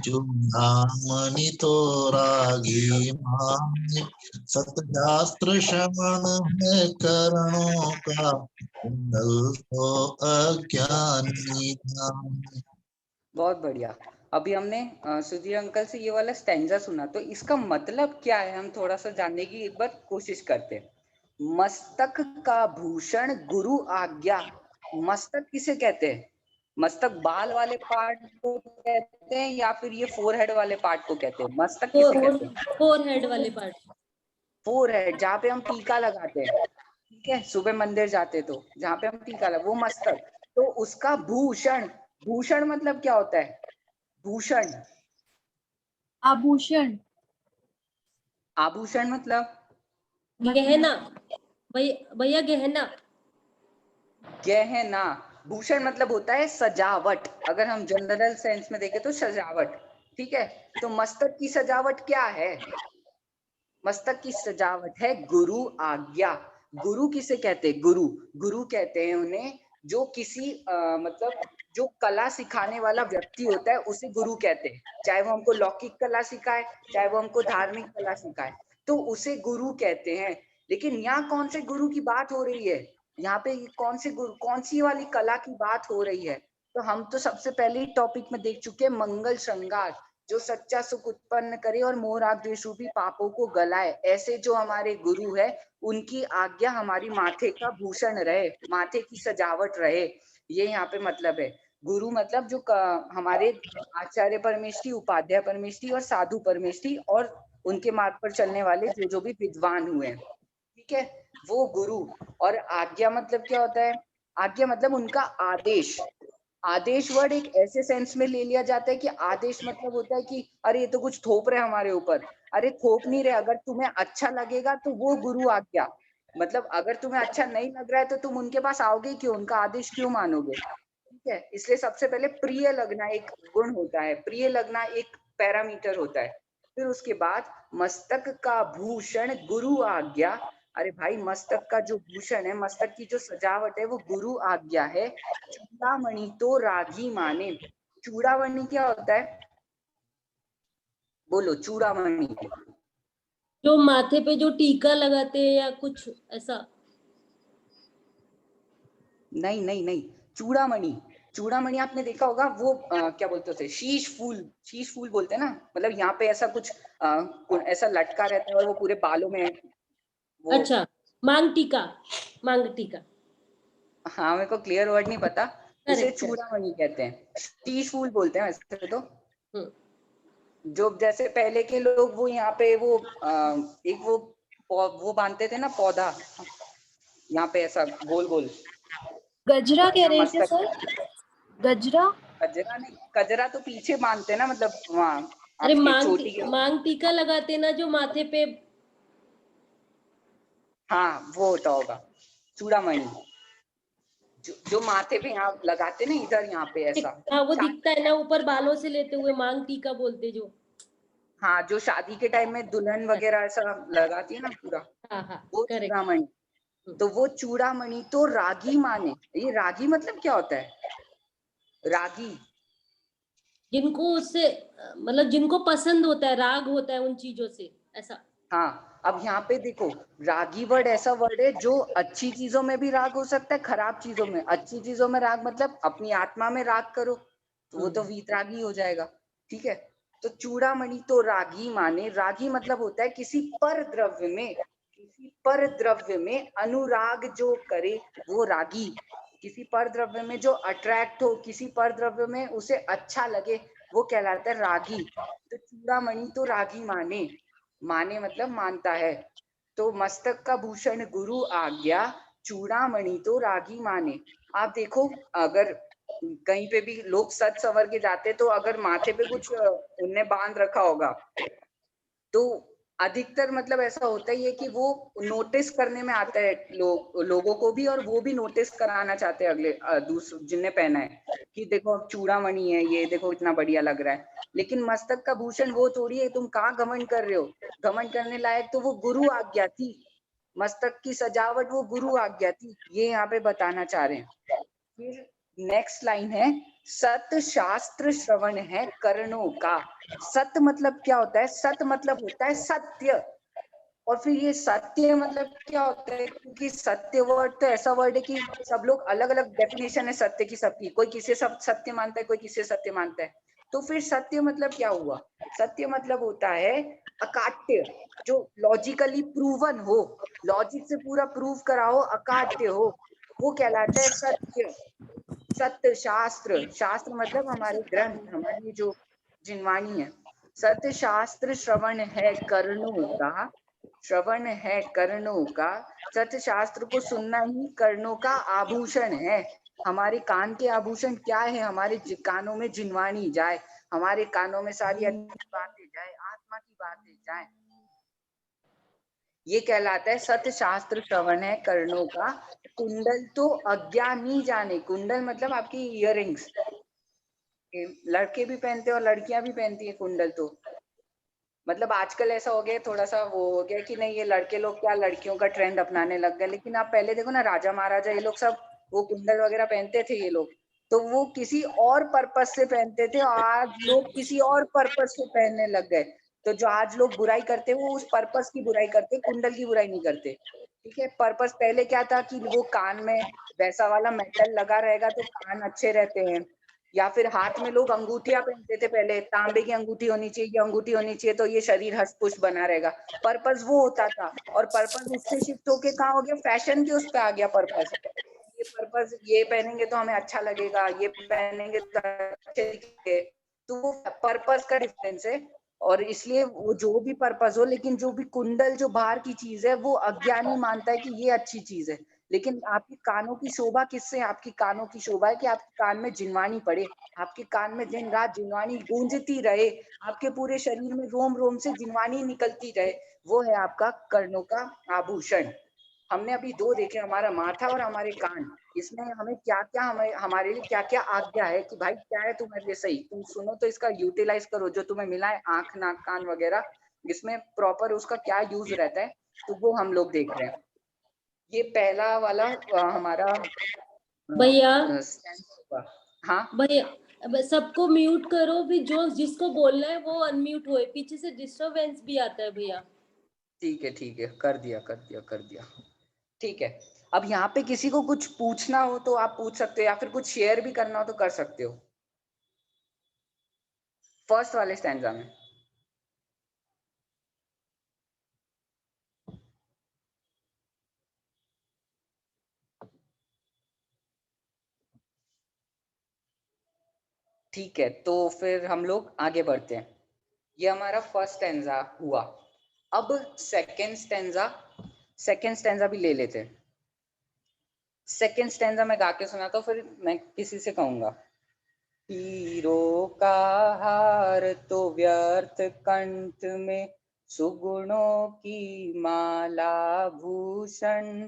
चूड़ामणि तो रागी माने, सतशास्त्र श्रवण है कर्णों का, कुंडल तो अज्ञानी जाने। बहुत बढ़िया। अभी हमने सुधीर अंकल से ये वाला स्टैंजा सुना, तो इसका मतलब क्या है हम थोड़ा सा जानने की एक बार कोशिश करते हैं। मस्तक का भूषण गुरु आज्ञा, मस्तक किसे कहते हैं? मस्तक बाल वाले पार्ट को कहते हैं या फिर ये फोरहेड वाले पार्ट को कहते हैं? मस्तक किसे कहते हैं? फोरहेड वाले पार्ट। फोरहेड, जहाँ पे हम टीका लगाते हैं, ठीक है, सुबह मंदिर जाते तो जहाँ पे हम टीका लगा, वो मस्तक। तो उसका भूषण, भूषण मतलब क्या होता है? भूषण, आभूषण। आभूषण मतलब गहना, भैया गहना। गहना। भूषण मतलब होता है सजावट, अगर हम जनरल सेंस में देखें तो सजावट। ठीक है, तो मस्तक की सजावट क्या है? मस्तक की सजावट है गुरु आज्ञा। गुरु किसे कहते हैं? गुरु, गुरु कहते हैं उन्हें जो किसी मतलब जो कला सिखाने वाला व्यक्ति होता है उसे गुरु कहते हैं। चाहे वो हमको लौकिक कला सिखाए, चाहे वो हमको धार्मिक कला सिखाए, तो उसे गुरु कहते हैं। लेकिन यहाँ कौन से गुरु की बात हो रही है? यहाँ पे कौन से गुरु, कौन सी वाली कला की बात हो रही है? तो हम तो सबसे पहले ही टॉपिक में देख चुके हैं, मंगल श्रृंगार, जो सच्चा सुख उत्पन्न करे और मोह राग द्वेष रूपी पापों को गलाए, ऐसे जो हमारे गुरु है उनकी आज्ञा हमारी माथे का भूषण रहे, माथे की सजावट रहे। ये यहाँ पे मतलब है। गुरु मतलब जो हमारे आचार्य परमेष्ठी, उपाध्याय परमेष्ठी और साधु परमेष्ठी और उनके मार्ग पर चलने वाले जो भी विद्वान हुए हैं, ठीक है, वो गुरु। और आज्ञा मतलब क्या होता है? आज्ञा मतलब उनका आदेश। आदेश वर्ड एक ऐसे सेंस में ले लिया जाता है कि आदेश मतलब होता है कि अरे ये तो कुछ थोप रहे हमारे ऊपर। अरे थोप नहीं रहे, अगर तुम्हें अच्छा लगेगा तो वो गुरु आज्ञा। मतलब अगर तुम्हें अच्छा नहीं लग रहा है तो तुम उनके पास आओगे क्यों, उनका आदेश क्यों मानोगे? ठीक है, इसलिए सबसे पहले प्रिय लगना एक गुण होता है, प्रिय लगना एक पैरामीटर होता है। फिर उसके बाद मस्तक का भूषण गुरु आज्ञा। अरे भाई, मस्तक का जो भूषण है, मस्तक की जो सजावट है, वो गुरु आज्ञा है। चूड़ामणि तो रागी माने। चूड़ामणि क्या होता है? बोलो, चूड़ामणि। जो माथे पे जो टीका लगाते हैं या कुछ ऐसा? नहीं नहीं नहीं, चूड़ामणि। चूड़ामणि आपने देखा होगा, वो क्या बोलते थे, शीश फूल, शीश फूल बोलते हैं ना, मतलब यहाँ पे ऐसा कुछ ऐसा लटका रहता है और वो पूरे बालों में वो। अच्छा, मांग टीका, मांग टीका। हाँ, मेरे को क्लियर वर्ड नहीं पता, उसे करेक्ट। चूड़ामणि कहते हैं, शीश फूल बोलते हैं वैसे तो। हम्म। जो जैसे पहले के लोग वो यहाँ पे वो एक वो बांधते थे ना पौधा, यहाँ पे ऐसा गोल गोल। गजरा कह रहे हैं क्या मस्तक, सर? गजरा? कजरा नहीं, कजरा तो पीछे बांधते ना, मतलब वहाँ अरे आपकी चोटी के। मांग टीका लगाते ना जो माथे पे। हाँ, वो होता होगा चूड़ामणि, जो माथे पे यहाँ लगाते ना, इधर यहाँ पे ऐसा। हाँ, वो दिखता है ना ऊपर बालों से लेते हुए, मांग टीका बोलते जो। हाँ, जो शादी के टाइम में दुल्हन वगैरह ऐसा लगाती है ना पूरा, हाँ हाँ, वो करेक्ट। चूड़ामणि। तो वो चूड़ामणि तो रागी माने। ये रागी मतलब क्या होता है? रागी, जिनको उससे मतलब जिनको पसंद होता है, राग होता है उन चीजों से, ऐसा। हाँ, अब यहाँ पे देखो, रागी वर्ड ऐसा वर्ड है जो अच्छी चीजों में भी राग हो सकता है, खराब चीजों में। अच्छी चीजों में राग मतलब अपनी आत्मा में राग करो तो वो तो वीतरागी हो जाएगा, ठीक है। तो चूड़ामणि तो रागी माने, रागी मतलब होता है किसी पर द्रव्य में, किसी पर द्रव्य में अनुराग जो करे वो रागी। किसी पर द्रव्य में जो अट्रैक्ट हो, किसी पर द्रव्य में उसे अच्छा लगे, वो कहलाता है रागी। तो चूड़ामणि तो रागी माने, माने मतलब मानता है। तो मस्तक का भूषण गुरु आज्ञा, चूड़ामणि तो रागी माने। आप देखो, अगर कहीं पे भी लोग सज संवर के जाते तो अगर माथे पे कुछ उनने बांध रखा होगा तो अधिकतर मतलब ऐसा होता ही है कि वो नोटिस करने में आता है लोगों को भी, और वो भी नोटिस कराना चाहते हैं अगले जिनने पहना है कि देखो चूड़ामणि है ये, देखो इतना बढ़िया लग रहा है। लेकिन मस्तक का भूषण वो थोड़ी है, तुम कहाँ घमंड कर रहे हो। घमंड करने लायक तो वो गुरु आज्ञा थी, मस्तक की सजावट वो गुरु आज्ञा थी, ये यहाँ पे बताना चाह रहे हैं। फिर नेक्स्ट लाइन है, सत शास्त्र श्रवण है कर्णों का। सत मतलब क्या होता है, सत मतलब होता है सत्य। और फिर ये सत्य मतलब क्या होता है, क्योंकि सत्य वर्ड तो ऐसा वर्ड है कि सब लोग अलग अलग डेफिनेशन है सत्य की सबकी, कोई किसे सब सत्य मानता है, कोई किसे सत्य मानता है। तो फिर सत्य मतलब क्या हुआ, सत्य मतलब होता है अकाट्य, जो लॉजिकली प्रूवन हो, लॉजिक से पूरा प्रूव करा हो, अकाट्य हो, वो कहलाता है सत्य। सत्य शास्त्र, शास्त्र मतलब हमारे ग्रंथ, हमारी जो जिनवाणी है। सत्य शास्त्र श्रवण है कर्णों का, श्रवण है कर्णों का। सत्य शास्त्र को सुनना ही कर्णों का आभूषण है। हमारे कान के आभूषण क्या है, हमारे कानों में जिनवाणी जाए, हमारे कानों में सारी अच्छी बातें जाए, आत्मा की बातें जाए, ये कहलाता है सत्य शास्त्र श्रवण है कर्णों का। कुंडल तो अज्ञानी जाने, कुंडल मतलब आपकी इयररिंग्स, लड़के भी पहनते हैं और लड़कियां भी पहनती है कुंडल। तो मतलब आजकल ऐसा हो गया, थोड़ा सा वो हो गया कि नहीं ये लड़के लोग क्या लड़कियों का ट्रेंड अपनाने लग गए, लेकिन आप पहले देखो ना, राजा महाराजा ये लोग सब वो कुंडल वगैरह पहनते थे ये लोग, तो वो किसी और पर्पस से पहनते थे, और आज लोग किसी और पर्पस से पहनने लग गए। तो जो आज लोग बुराई करते वो उस पर्पस की बुराई करते, कुंडल की बुराई नहीं करते, ठीक है। पर्पस पहले क्या था कि वो कान में वैसा वाला मेटल लगा रहेगा तो कान अच्छे रहते हैं, या फिर हाथ में लोग अंगूठियां पहनते थे पहले, तांबे की अंगूठी होनी चाहिए, ये अंगूठी होनी चाहिए तो ये शरीर हष्ट पुष्ट बना रहेगा। पर्पस वो होता था, और पर्पस उससे शिफ्ट होके कहाँ हो गया, फैशन के उस पे आ गया पर्पस। ये पर्पस, ये पहनेंगे तो हमें अच्छा लगेगा, ये पहनेंगे तो अच्छे दिखेंगे, तो वो पर्पस का डिफरेंस है। और इसलिए वो जो भी पर्पस हो, लेकिन जो भी कुंडल जो बाहर की चीज है वो अज्ञानी मानता है कि ये अच्छी चीज है। लेकिन आपकी कानों की शोभा किससे, आपकी कानों की शोभा है कि आपके कान में जिनवाणी पड़े, आपके कान में दिन रात जिनवाणी गूंजती रहे, आपके पूरे शरीर में रोम रोम से जिनवाणी निकलती रहे, वो है आपका कर्णों का आभूषण। हमने अभी दो देखे, हमारा माथा और हमारे कान, इसमें हमें क्या क्या, हमारे लिए क्या क्या आज्ञा है कि भाई क्या है तुम्हारे लिए सही, तुम सुनो तो इसका यूटिलाइज करो, जो तुम्हें मिला है आंख नाक कान वगैरह, इसमें प्रॉपर उसका क्या यूज रहता है, तो वो हम लोग देख रहे हैं। ये पहला वाला हमारा भैया स्टैंड हुआ। हाँ भैया, अब सबको म्यूट करो, भी जो जिसको बोलना है वो अनम्यूट होए, पीछे से डिस्टरबेंस भी आता है भैया। ठीक है, कर दिया कर दिया कर दिया, ठीक है। अब यहाँ पे किसी को कुछ पूछना हो तो आप पूछ सकते हो, या फिर कुछ शेयर भी करना हो तो कर सकते हो, फर्स्ट वाले स्टैंजा में। ठीक है, तो फिर हम लोग आगे बढ़ते हैं। ये हमारा फर्स्ट स्टैंजा हुआ। अब सेकेंड स्टैंजा भी ले लेते हैं। सेकेंड स्टैंजा मैं गा के सुनाता हूँ, फिर मैं किसी से कहूंगा। हीरो का हार तो व्यर्थ कंठ में, सुगुणों की माला भूषण,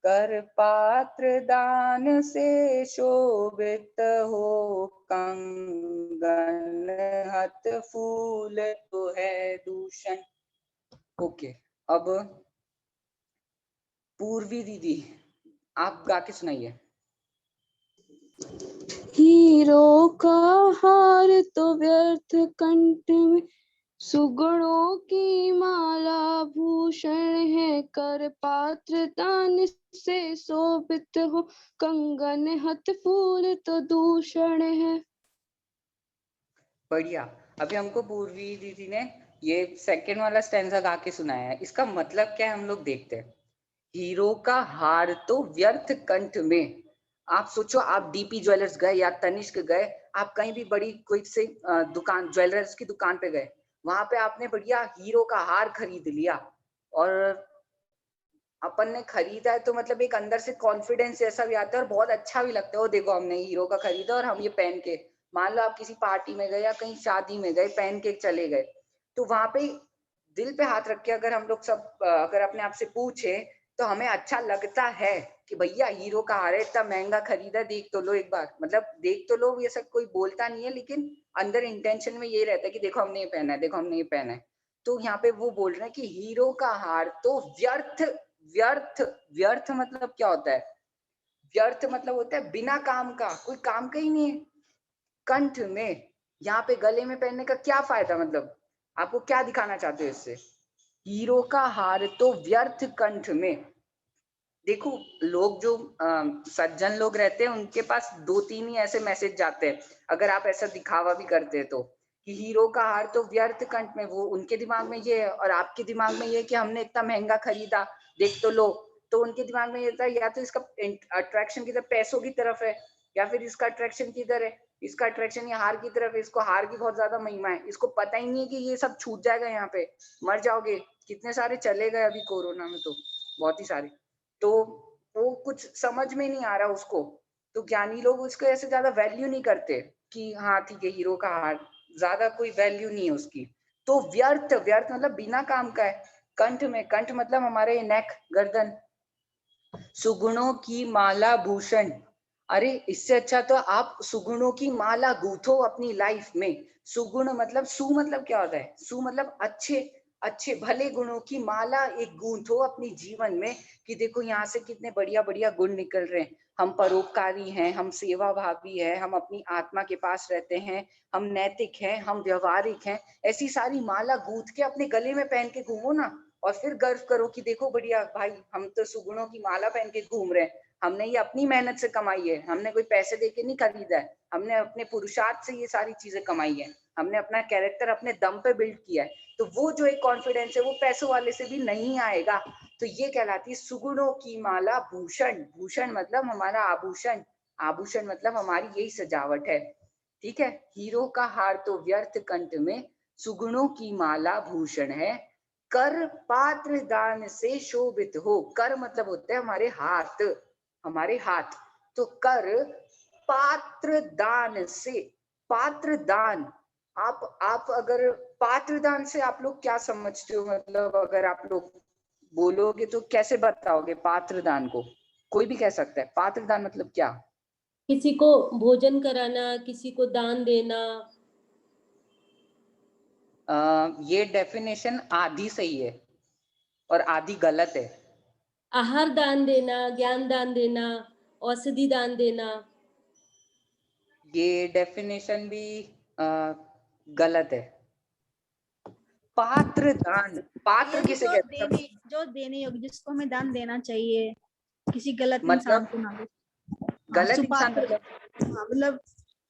कर पात्र दान से शोभित हो, कंगन हत फूल तो है दूषण। ओके, अब पूर्वी दीदी आप गा के सुनाइए। हीरो का हार तो व्यर्थ कंठ में, सुगुणों की माला भूषण है। कर पात्र दान से शोभित हो, कंगन हथ फूल तो दूषण है। बढ़िया। अभी हमको पूर्वी दीदी ने ये सेकंड वाला स्टैंजा गा के सुनाया है। इसका मतलब क्या है हम लोग देखते हैं। हीरो का हार तो व्यर्थ कंठ में। आप सोचो, आप डीपी ज्वेलर्स गए या तनिष्क गए, आप कहीं भी बड़ी कोई से दुकान, ज्वेलर्स की दुकान पे गए, वहां पे आपने बढ़िया हीरो का हार खरीद लिया और अपन ने खरीदा है तो मतलब एक अंदर से कॉन्फिडेंस जैसा भी आता है और बहुत अच्छा भी लगता है। वो देखो हमने हीरो का खरीदा और हम ये पहन के, मान लो आप किसी पार्टी में गए या कहीं शादी में गए, पहन के चले गए, तो वहां पे दिल पे हाथ रख के अगर हम लोग सब अगर अपने आप से पूछे तो हमें अच्छा लगता है कि भैया हीरो का हार है, इतना महंगा खरीदा, देख तो लो एक बार। मतलब देख तो लो, ये सब कोई बोलता नहीं है, लेकिन अंदर इंटेंशन में ये रहता है कि देखो हमने ये पहना है, देखो हमने ये पहना है। तो यहाँ पे वो बोल रहे हैं कि हीरो का हार तो व्यर्थ, व्यर्थ, व्यर्थ मतलब क्या होता है? व्यर्थ मतलब होता है बिना काम का, कोई काम का ही नहीं है। कंठ में, यहाँ पे गले में पहनने का क्या फायदा? मतलब आपको क्या दिखाना चाहते हो इससे? हीरो का हार तो व्यर्थ कंठ में। देखो लोग जो सज्जन लोग रहते हैं उनके पास 2-3 ही ऐसे मैसेज जाते हैं, अगर आप ऐसा दिखावा भी करते हैं तो, कि हीरो का हार तो व्यर्थ कंठ में। वो उनके दिमाग में ये है और आपके दिमाग में ये कि हमने इतना महंगा खरीदा, देख तो लो। तो उनके दिमाग में ये था या तो इसका अट्रैक्शन की तरफ, पैसों की तरफ है, या फिर इसका अट्रैक्शन किधर है? इसका अट्रैक्शन ये हार की तरफ है। इसको हार की बहुत ज्यादा महिमा है, इसको पता ही नहीं है कि ये सब छूट जाएगा, यहाँ पे मर जाओगे। कितने सारे चले गए अभी कोरोना में, तो बहुत ही सारे। तो वो कुछ समझ में नहीं आ रहा उसको, तो ज्ञानी लोग उसको ऐसे ज्यादा वैल्यू नहीं करते कि हाँ ठीक है हीरो का हार, ज्यादा कोई वैल्यू नहीं है उसकी। तो व्यर्थ, व्यर्थ मतलब बिना काम का है। कंठ में, कंठ मतलब हमारे नेक, गर्दन। सुगुणों की माला भूषण, अरे इससे अच्छा तो आप सुगुणों की माला गूंथो अपनी लाइफ में। सुगुण मतलब, सु मतलब क्या होता है? सु मतलब अच्छे, अच्छे भले गुणों की माला एक गूंथो अपनी जीवन में, कि देखो यहाँ से कितने बढ़िया बढ़िया गुण निकल रहे हैं। हम परोपकारी हैं, हम सेवा भावी है, हम अपनी आत्मा के पास रहते हैं, हम नैतिक हैं, हम व्यवहारिक हैं। ऐसी सारी माला गूंथ के अपने गले में पहन के घूमो ना, और फिर गर्व करो कि देखो बढ़िया भाई, हम तो सुगुणों की माला पहन के घूम रहे हैं। हमने ये अपनी मेहनत से कमाई है, हमने कोई पैसे देके नहीं खरीदा है, हमने अपने पुरुषार्थ से ये सारी चीजें कमाई है, हमने अपना कैरेक्टर अपने दम पे बिल्ड किया है। तो वो जो एक कॉन्फिडेंस है वो पैसों वाले से भी नहीं आएगा। तो ये कहलाती है सुगुणों की माला भूषण। भूषण मतलब हमारा आभूषण, आभूषण मतलब हमारी यही सजावट है। ठीक है, हीरो का हार तो व्यर्थ कंठ में, सुगुणों की माला भूषण है। कर पात्र दान से शोभित हो। कर मतलब होते हैं हमारे हाथ, हमारे हाथ। तो कर पात्र दान से, पात्र दान, आप अगर पात्र दान से आप लोग क्या समझते हो? मतलब अगर आप लोग बोलोगे तो कैसे बताओगे पात्र दान को? कोई भी कह सकता है पात्र दान मतलब क्या? किसी को भोजन कराना, किसी को दान देना। ये डेफिनेशन आधी सही है और आधी गलत है। आहार दान देना, ज्ञान दान देना, औषधि दान देना। ये डेफिनेशन भी गलत है। पात्र दान, पात्र किसे कहते हैं? जो देने योग्य, जिसको हमें दान देना चाहिए, किसी गलत इंसान मतलब को ना दे। गलत इंसान सुपात्र, मतलब मतलब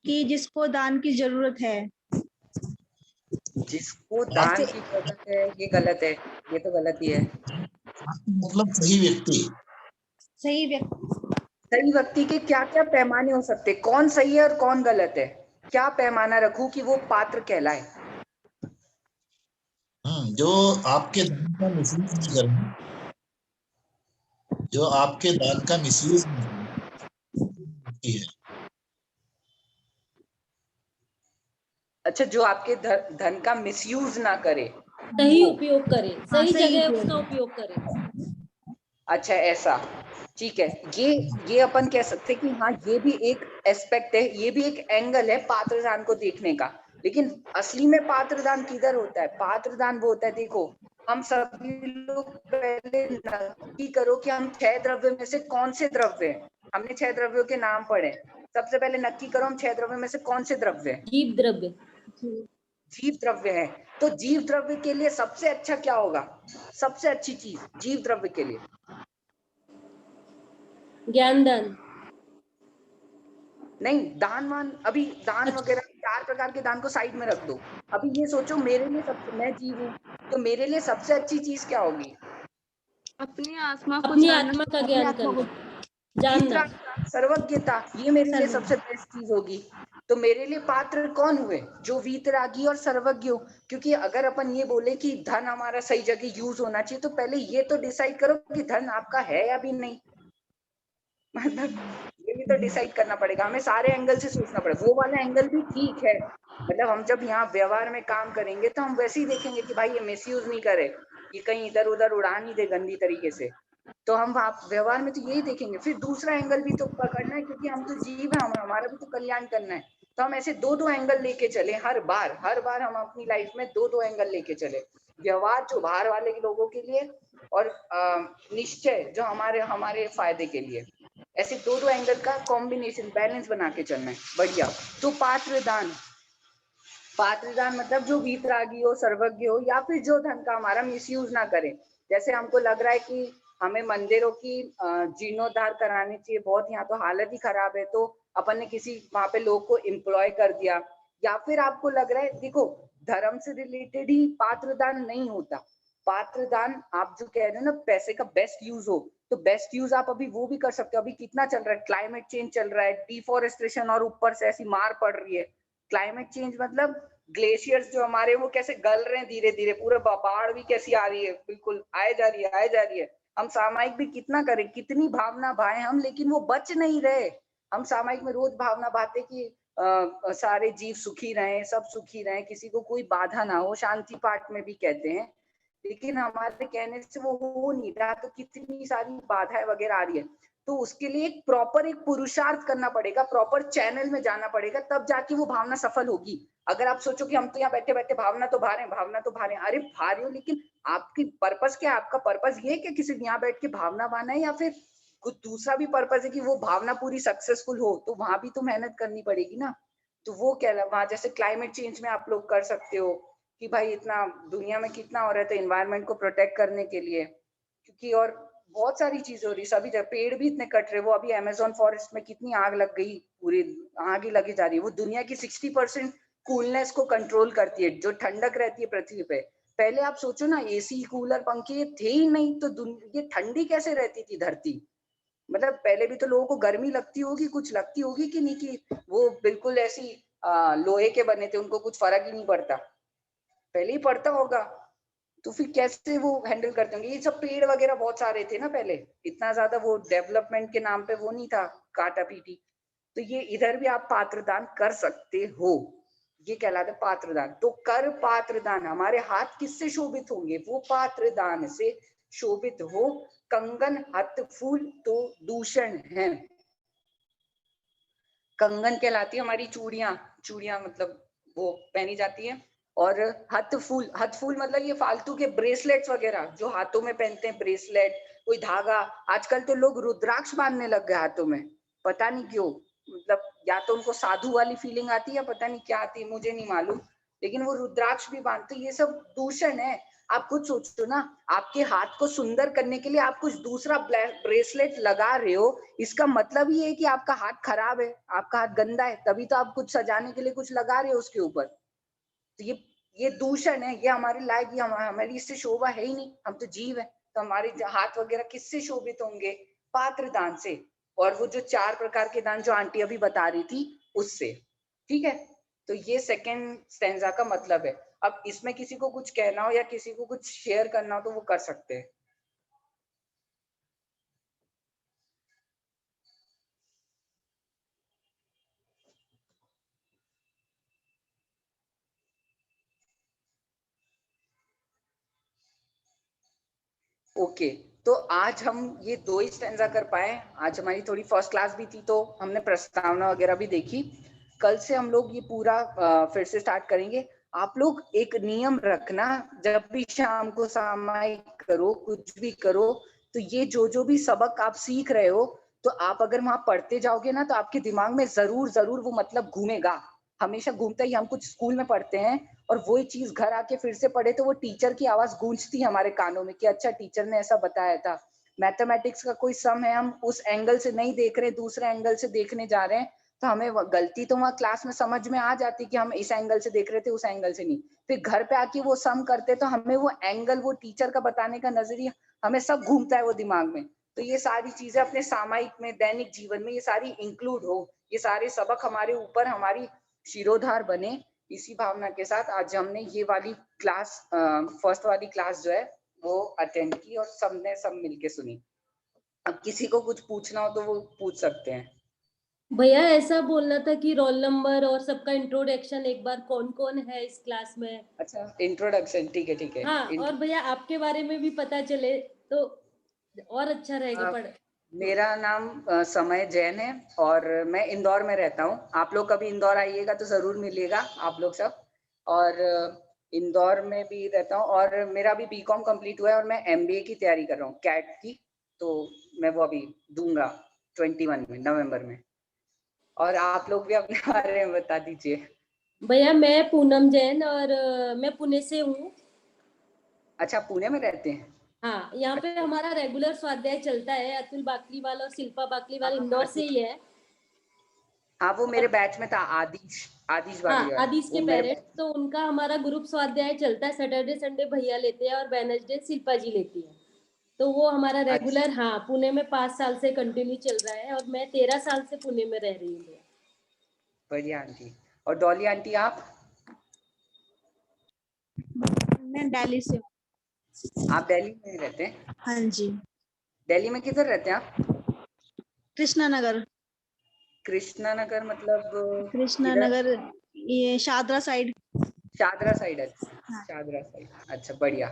कि जिसको दान की जरूरत है। जिसको दान की जरूरत है, ये गलत है, ये तो गलत ही है। मतलब सही व्यक्ति। सही व्यक्ति। सही व्यक्ति के क्या क्या पैमाने हो सकते? कौन सही है और कौन गलत है? क्या पैमाना रखूं कि वो पात्र कहलाए? जो आपके दान का मिसयूज नहीं करे, जो आपके दान का मिसयूज नहीं करे है। अच्छा, जो आपके धन का मिसयूज ना करे, सही वो। उपयोग करे, सही जगह उसका उपयोग करे। अच्छा ऐसा, ठीक है। ये अपन कह सकते हैं कि हाँ ये भी एक एस्पेक्ट है, ये भी एक एंगल है पात्रदान को देखने का। लेकिन असली में पात्रदान किधर होता है? पात्रदान वो होता है, देखो हम सभी लोग पहले नक्की करो कि हम 6 द्रव्य में से कौन से द्रव्य हैं। हमने 6 द्रव्यों के नाम पढ़े, सबसे पहले नक्की करो हम 6 द्रव्य में से कौन से द्रव्य है? जीव द्रव्य। जीव द्रव्य है। तो जीव द्रव्य के लिए सबसे अच्छा क्या होगा? सबसे अच्छी चीज जीव द्रव्य के लिए ज्ञान दान। नहीं, दान वान, अभी दान वगैरह 4 प्रकार के दान को साइड में रख दो। अभी ये सोचो मेरे लिए सबसे, मैं जीव हूँ तो मेरे लिए सबसे अच्छी चीज क्या होगी? अपनी आत्मा को अपनी जानना, आत्मा का अपनी ज्ञान आत्मा को करना, जानना। सर्वज्ञता, ये मेरे लिए सर्व- सबसे बेस्ट चीज होगी। तो मेरे लिए पात्र कौन हुए? जो वीतरागी और सर्वज्ञ हो। क्योंकि अगर अपन ये बोले कि धन हमारा सही जगह यूज होना चाहिए, तो पहले ये तो डिसाइड करो कि धन आपका है या भी नहीं। मतलब ये भी तो डिसाइड करना पड़ेगा, हमें सारे एंगल से सोचना पड़ेगा। वो वाला एंगल भी ठीक है, मतलब हम जब यहाँ व्यवहार में काम करेंगे तो हम वैसे ही देखेंगे कि भाई ये मिसयूज नहीं करे, ये कहीं इधर उधर उड़ा नहीं दे गंदी तरीके से। तो हम व्यवहार में तो यही देखेंगे। फिर दूसरा एंगल भी तो पकड़ना है, क्योंकि हम तो जीव है, हमारा भी तो कल्याण करना है। तो हम ऐसे दो दो एंगल लेके चले, हर बार हम अपनी लाइफ में दो दो एंगल लेके चले। व्यवहार जो बाहर वाले लोगों के लिए, और निश्चय जो हमारे हमारे फायदे के लिए। ऐसे दो दो एंगल का कॉम्बिनेशन, बैलेंस बना के चलना है। बढ़िया। तो पात्रदान, पात्रदान मतलब जो वीतरागी हो, सर्वज्ञ हो, या फिर जो धन का हमारा मिसयूज ना करे। जैसे हमको लग रहा है कि हमें मंदिरों की जीर्णोद्धार करानी चाहिए, बहुत यहाँ तो हालत ही खराब है, तो अपन ने किसी वहां पे लोग को एम्प्लॉय कर दिया। या फिर आपको लग रहा है, देखो धर्म से रिलेटेड ही पात्रदान नहीं होता। पात्रदान आप जो कह रहे हो ना, पैसे का बेस्ट यूज हो, तो बेस्ट यूज आप अभी वो भी कर सकते हो। अभी कितना चल रहा है, क्लाइमेट चेंज चल रहा है, डिफॉरेस्टेशन, और ऊपर से ऐसी मार पड़ रही है। क्लाइमेट चेंज मतलब ग्लेशियर्स जो हमारे वो कैसे गल रहे हैं धीरे धीरे, पूरे बाढ़ भी कैसी आ रही है, बिल्कुल आए जा रही है, आए जा रही है। हम सामायिक भी कितना करें, कितनी भावना भाएं हम, लेकिन वो बच नहीं रहे। हम सामायिक में रोज भावना भाते कि सारे जीव सुखी रहें, सब सुखी रहें, किसी को कोई बाधा ना हो, शांति पाठ में भी कहते हैं, लेकिन हमारे कहने से वो हो नहीं रहा। तो कितनी सारी बाधाएं वगैरह आ रही है। तो उसके लिए एक प्रॉपर एक पुरुषार्थ करना पड़ेगा, प्रॉपर चैनल में जाना पड़ेगा, तब जाके वो भावना सफल होगी। अगर आप सोचो कि हम तो यहाँ बैठे बैठे भावना तो भा रहे हैं, भावना तो भा रहे हैं, अरे भा रहे हो, लेकिन आपकी पर्पस क्या है? आपका पर्पस ये है कि किसी यहाँ बैठ के भावना भाना है, या फिर कुछ दूसरा भी पर्पस है कि वो भावना पूरी सक्सेसफुल हो? तो वहां भी तो मेहनत करनी पड़ेगी ना। तो वो क्या है, वहां जैसे क्लाइमेट चेंज में आप लोग कर सकते हो कि भाई इतना दुनिया में कितना हो रहा है, तो एनवायरनमेंट को प्रोटेक्ट करने के लिए, क्योंकि और बहुत सारी चीजें हो रही, सभी जगह पेड़ भी इतने कट रहे। वो अभी अमेज़न फॉरेस्ट में कितनी आग लग गई, पूरी आग ही लगी जा रही है। वो दुनिया की 60% कूलनेस को कंट्रोल करती है, जो ठंडक रहती है पृथ्वी पे। पहले आप सोचो ना, एसी कूलर पंखे थे ही नहीं, तो ये ठंडी कैसे रहती थी धरती? मतलब पहले भी तो लोगों को गर्मी लगती होगी, कुछ लगती होगी कि नहीं, कि वो बिल्कुल ऐसी लोहे के बने थे, उनको कुछ फर्क ही नहीं पड़ता, पहले ही पड़ता होगा। तो फिर कैसे वो हैंडल करते होंगे? ये सब पेड़ वगैरह बहुत सारे थे ना पहले, इतना ज्यादा वो डेवलपमेंट के नाम पे वो नहीं था, काटा पीटी। तो ये इधर भी आप पात्रदान कर सकते हो, ये कहलाता है पात्रदान। तो कर पात्रदान, हमारे हाथ किससे शोभित होंगे? वो पात्रदान से शोभित हो। कंगन हथ फूल तो दूषण है। कंगन कहलाती है हमारी चूड़ियां, चूड़ियां मतलब वो पहनी जाती है। और हथ फूल मतलब ये फालतू के ब्रेसलेट्स वगैरह जो हाथों में पहनते हैं, ब्रेसलेट, कोई धागा। आजकल तो लोग रुद्राक्ष बांधने लग गए हाथों में, पता नहीं क्यों। मतलब या तो उनको साधु वाली फीलिंग आती है, या पता नहीं क्या आती है, मुझे नहीं मालूम, लेकिन वो रुद्राक्ष भी बांधते। ये सब दूषण है। आप खुद सोचो ना, आपके हाथ को सुंदर करने के लिए आप कुछ दूसरा ब्रेसलेट लगा रहे हो, इसका मतलब ये है कि आपका हाथ खराब है, आपका हाथ गंदा है, तभी तो आप कुछ सजाने के लिए कुछ लगा रहे हो उसके ऊपर। तो ये दूषण है, ये हमारे लायक, ये हमारी इससे शोभा है ही नहीं। हम तो जीव है, तो हमारे हाथ वगैरह किससे शोभित होंगे? पात्र दान से। और वो जो 4 प्रकार के दान जो आंटी अभी बता रही थी, उससे। ठीक है, तो ये सेकंड स्टेंजा का मतलब है। अब इसमें किसी को कुछ कहना हो या किसी को कुछ शेयर करना हो तो वो कर सकते हैं। ओके, तो आज हम ये 2 ही स्टैंजा कर पाए। आज हमारी थोड़ी फर्स्ट क्लास भी थी, तो हमने प्रस्तावना वगैरह भी देखी। कल से हम लोग ये पूरा फिर से स्टार्ट करेंगे। आप लोग एक नियम रखना, जब भी शाम को सामायिक करो, कुछ भी करो, तो ये जो भी सबक आप सीख रहे हो, तो आप अगर वहां पढ़ते जाओगे ना तो आपके दिमाग में जरूर जरूर वो मतलब घूमेगा, हमेशा घूमता ही। हम कुछ स्कूल में पढ़ते हैं और वही चीज घर आके फिर से पढ़े तो वो टीचर की आवाज गूंजती है हमारे कानों में कि अच्छा टीचर ने ऐसा बताया था। मैथमेटिक्स का कोई सम है, हम उस एंगल से नहीं देख रहे, दूसरे एंगल से देखने जा रहे हैं, तो हमें गलती तो वहाँ क्लास में समझ में आ जाती कि हम इस एंगल से देख रहे थे, उस एंगल से नहीं। फिर घर पे आके वो सम करते तो हमें वो एंगल, वो टीचर का बताने का नजरिया, हमें सब घूमता है वो दिमाग में। तो ये सारी चीजें अपने सामायिक में, दैनिक जीवन में ये सारी इंक्लूड हो, ये सारे सबक हमारे ऊपर, हमारी शिरोधार बने। इसी भावना के साथ आज हमने ये वाली क्लास, फर्स्ट वाली क्लास जो है वो अटेंड की और सबने सब मिलके सुनी। अब किसी को कुछ पूछना हो तो वो पूछ सकते हैं। भैया ऐसा बोलना था कि रोल नंबर और सबका इंट्रोडक्शन एक बार, कौन कौन है इस क्लास में। अच्छा, इंट्रोडक्शन, ठीक है ठीक है। हाँ, और भैया आपके बारे में भी पता चले तो और अच्छा रहेगा। पढ़ मेरा नाम समय जैन है और मैं इंदौर में रहता हूँ। आप लोग कभी इंदौर आइएगा तो जरूर मिलिएगा आप लोग सब। और इंदौर में भी रहता हूँ और मेरा अभी बीकॉम कंप्लीट हुआ है और मैं एमबीए की तैयारी कर रहा हूँ, कैट की। तो मैं वो अभी दूंगा 21 में, नवंबर में। और आप लोग भी अपने बारे में बता दीजिए। भैया मैं पूनम जैन और मैं पुणे से हूँ। अच्छा, पुणे में रहते हैं। हाँ, यहाँ पे अच्छा, हमारा रेगुलर स्वाध्याय चलता है। अतुल बाकलीवाल और शिल्पा बाकलीवाल इंदौर से ही है। हाँ वो मेरे बैच में था, आदिश, आदिश हाँ, बागलीवाल, आदिश के वो मेरे पेरेंट्स, तो उनका हमारा ग्रुप स्वाध्याय चलता है। सैटरडे संडे भैया लेते हैं और वेडनेसडे शिल्पा जी लेती है। तो वो हमारा अच्छा, रेगुलर, हाँ, पुणे में 5 साल से कंटिन्यू चल रहा है और मैं 13 साल से पुणे में रह रही हूँ। बढ़िया आंटी। और डॉली आंटी आप? मैं दिल्ली से हूँ। आप दिल्ली में रहते हैं? हाँ जी। दिल्ली में किधर रहते हैं आप? कृष्णा नगर। कृष्णा नगर मतलब कृष्णा किधर? नगर, ये शादरा साइड। शादरा साइड है। हाँ। शादरा साइड, अच्छा बढ़िया।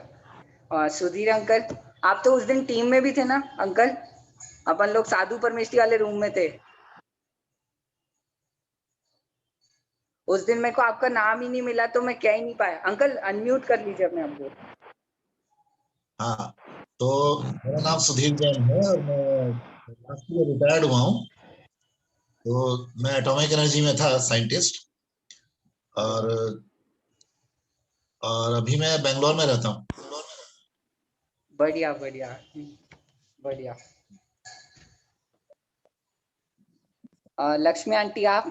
और सुधीर अंकल, आप तो उस दिन टीम में भी थे ना अंकल? अपन लोग साधु परमेष्ठी वाले रूम में थे उस दिन। मेरे को आपका नाम ही नहीं मिला तो मैं कह ही नहीं पाया। अंकल अनम्यूट कर लीजिए अपने आप को। हाँ, तो मेरा नाम सुधीर जैन है और मैं लास्ट ईयर रिटायर्ड हुआ हूँ। तो मैं एटॉमिक एनर्जी में था साइंटिस्ट, और अभी मैं बेंगलोर में रहता हूँ। बढ़िया बढ़िया बढ़िया। लक्ष्मी आंटी आप?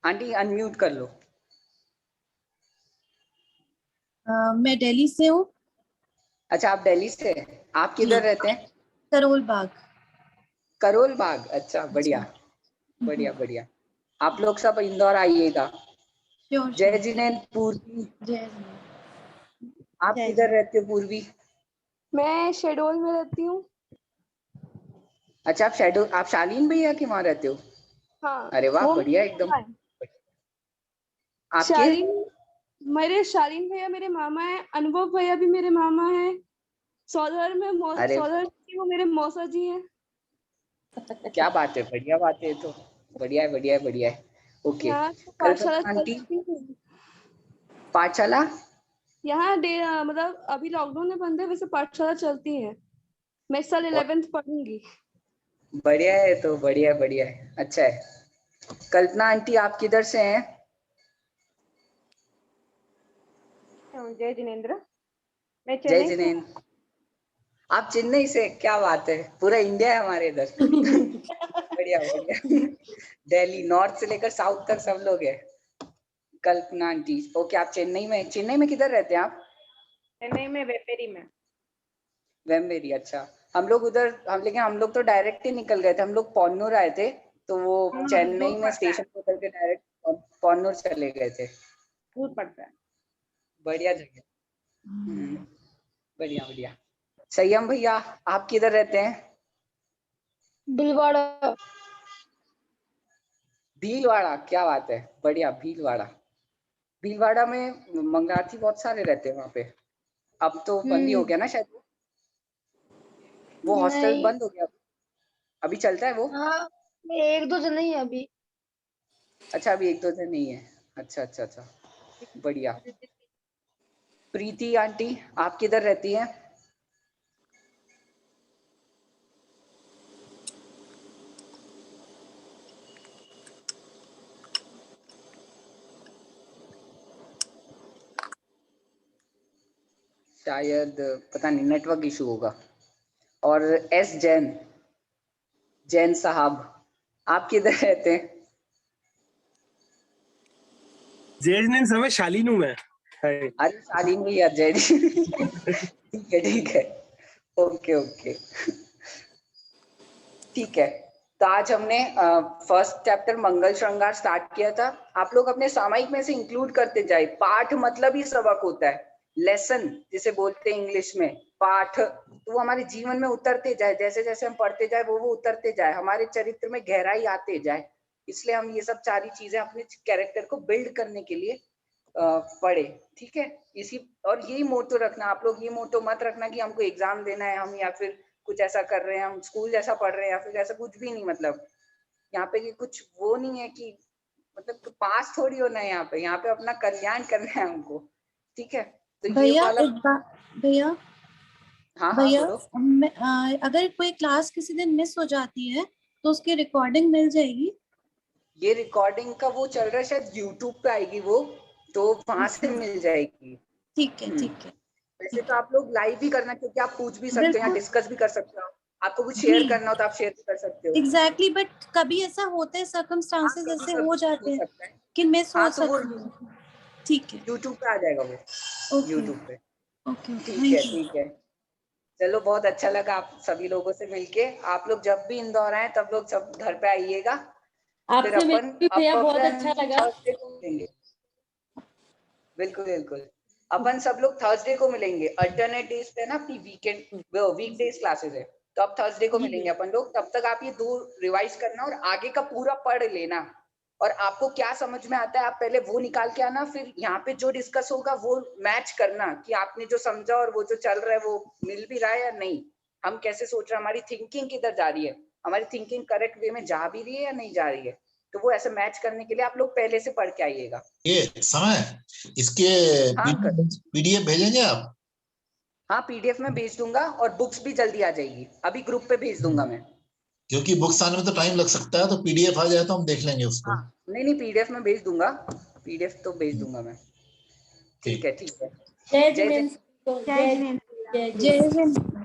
आंटी अनम्यूट कर लो। मैं दिल्ली से हूँ। अच्छा, आप दिल्ली से? आप किधर रहते हैं? करोल बाग। करोल बाग, अच्छा बढ़िया बढ़िया बढ़िया। आप लोग सब इंदौर आइएगा। श्योर जय श्योर। जिनेन्द्र पूर्वी, जय आप जय किधर रहते हो पूर्वी? मैं शेडोल में रहती हूँ। अच्छा, आप शेडो, आप शालीन भैया के वहां रहते हो? हाँ, अरे वाह, वो बढ़िया मेरे एकदम। मामा है। आपके? शालीन भैया मेरे मामा है, अनुभव भैया भी मेरे मामा है। अरे सौदर जी वो मेरे मौसा जी हैं। क्या बात है, बढ़िया बात है। तो बढ़िया है बढ़िया है बढ़िया है। ओके। यहाँ तो पाठशाला कल्पना आंटी, चलती है। पाठशाला? यहाँ मतलब अभी लॉकडाउन में बंद है, वैसे पाठशाला चलती है। मैं इस साल 11th पढ़ूंगी। बढ़िया है, तो बढ़िया है बढ़िया है, अच्छा है। कल्पना आंटी आप किधर से हैं? जय जिनेन्द्र, मैं जय चेन्नई से हूँ। जिनेन्द्र, आप चेन्नई से? क्या बात है, पूरा इंडिया है हमारे इधर। बढ़िया बढ़िया। दिल्ली नॉर्थ से लेकर साउथ तक सब लोग हैं। कल्पना आंटी, ओके। आप चेन्नई में, चेन्नई में किधर रहते हैं आप? चेन्नई में वेपेरी में। वेम्बेरी, अच्छा। हम लोग उधर, लेकिन हम लोग तो डायरेक्ट ही निकल गए थे। हम लोग पौन्नूर आए थे, तो वो दूर चेन्नई में पड़ता है, स्टेशन पे उतर के डायरेक्ट पौन्नूर चले गए थे। दूर पड़ता है। बढ़िया जगह। बढ़िया बढ़िया। संयम भैया आप किधर रहते हैं? भीलवाड़ा। भीलवाड़ा, क्या बात है, बढ़िया। भीलवाड़ा, भीलवाड़ा में मंगराठी बहुत सारे रहते हैं वहां पे। अब तो बंद ही हो गया ना शायद, वो हॉस्टल नहीं, बंद हो गया। अभी चलता है वो? हाँ, एक दो जन ही है अभी। अच्छा, अभी एक दो दिन नहीं है। अच्छा अच्छा अच्छा, बढ़िया। प्रीति आंटी आप किधर रहती हैं? शायद पता नहीं, नेटवर्क इशू होगा। और एस जैन साहब, आप किधर रहते हैं? जय समय शालीनू में। अरे शालीन या जय ठीक है ओके ठीक है। तो आज हमने फर्स्ट चैप्टर मंगल श्रृंगार स्टार्ट किया था। आप लोग अपने सामयिक में से इंक्लूड करते जाए। पाठ मतलब ही सबक होता है, लेसन जिसे बोलते हैं इंग्लिश में, पाठ। तो वो हमारे जीवन में उतरते जाए, जैसे जैसे हम पढ़ते जाए वो उतरते जाए, हमारे चरित्र में गहराई आते जाए। इसलिए हम ये सब सारी चीजें अपने कैरेक्टर को बिल्ड करने के लिए पढ़े, ठीक है। इसी और यही मोटो रखना, आप लोग ये मोटो मत रखना कि हमको एग्जाम देना है हम, या फिर कुछ ऐसा कर रहे हैं हम, स्कूल जैसा पढ़ रहे हैं या फिर ऐसा कुछ भी नहीं। मतलब यहाँ पे ये कुछ वो नहीं है कि मतलब पास थोड़ी होना है, यहाँ पे अपना कल्याण करना है हमको, ठीक है। तो ये वाला भैया हाँ भैया बोलो। अगर कोई क्लास किसी दिन मिस हो जाती है तो उसकी रिकॉर्डिंग मिल जाएगी? ये रिकॉर्डिंग का वो चल रहा है, शायद यूट्यूब पे आएगी वो, तो वहां से मिल जाएगी। ठीक है। वैसे तो आप लोग लाइव भी करना, क्योंकि आप पूछ भी सकते हो या डिस्कस भी कर सकते हो। आपको कुछ शेयर करना हो तो आप शेयर भी कर सकते हो। एग्जैक्टली, बट कभी ऐसा होता है, सर्कमस्टांसेस ऐसे हो जाते हैं कि मिस हो सकता है। ठीक है, यूट्यूब पे आ जाएगा वो, यूट्यूब पे। ओके ठीक है। चलो, बहुत अच्छा लगा आप सभी लोगों से मिलके। आप लोग जब भी इंदौर आए तब लोग सब घर पे आइएगा। फिर आपसे अपन मिलके भैया बहुत अच्छा लगा। थर्सडे को मिलेंगे। बिल्कुल अपन सब लोग थर्सडे को मिलेंगे। अल्टरनेट डेज पे ना अपनी वीकडेज क्लासेस है, तो अब थर्सडे को मिलेंगे अपन लोग। तब तक आप ये 2 रिवाइज करना और आगे का पूरा पढ़ लेना। और आपको क्या समझ में आता है आप पहले वो निकाल के आना, फिर यहाँ पे जो डिस्कस होगा वो मैच करना कि आपने जो समझा और वो जो चल रहा है वो मिल भी रहा है या नहीं। हम कैसे सोच रहे हैं, हमारी थिंकिंग किधर जा रही है, हमारी थिंकिंग करेक्ट वे में जा भी रही है या नहीं जा रही है। तो वो ऐसे मैच करने के लिए आप लोग पहले से पढ़ के आइएगा। ये समय इसके पीडीएफ भेजेंगे आप? हाँ, पीडीएफ में भेज दूंगा और बुक्स भी जल्दी आ जाएगी। अभी ग्रुप पे भेज दूंगा मैं, क्योंकि बुक्स आने में तो टाइम लग सकता है, तो पीडीएफ आ जाए तो हम देख लेंगे उसको। हाँ नहीं पीडीएफ में भेज दूंगा, पीडीएफ तो भेज दूंगा मैं। ठीक है जय जय जिनेंद्र। जय जिनेंद्र। जय जिनेंद्र।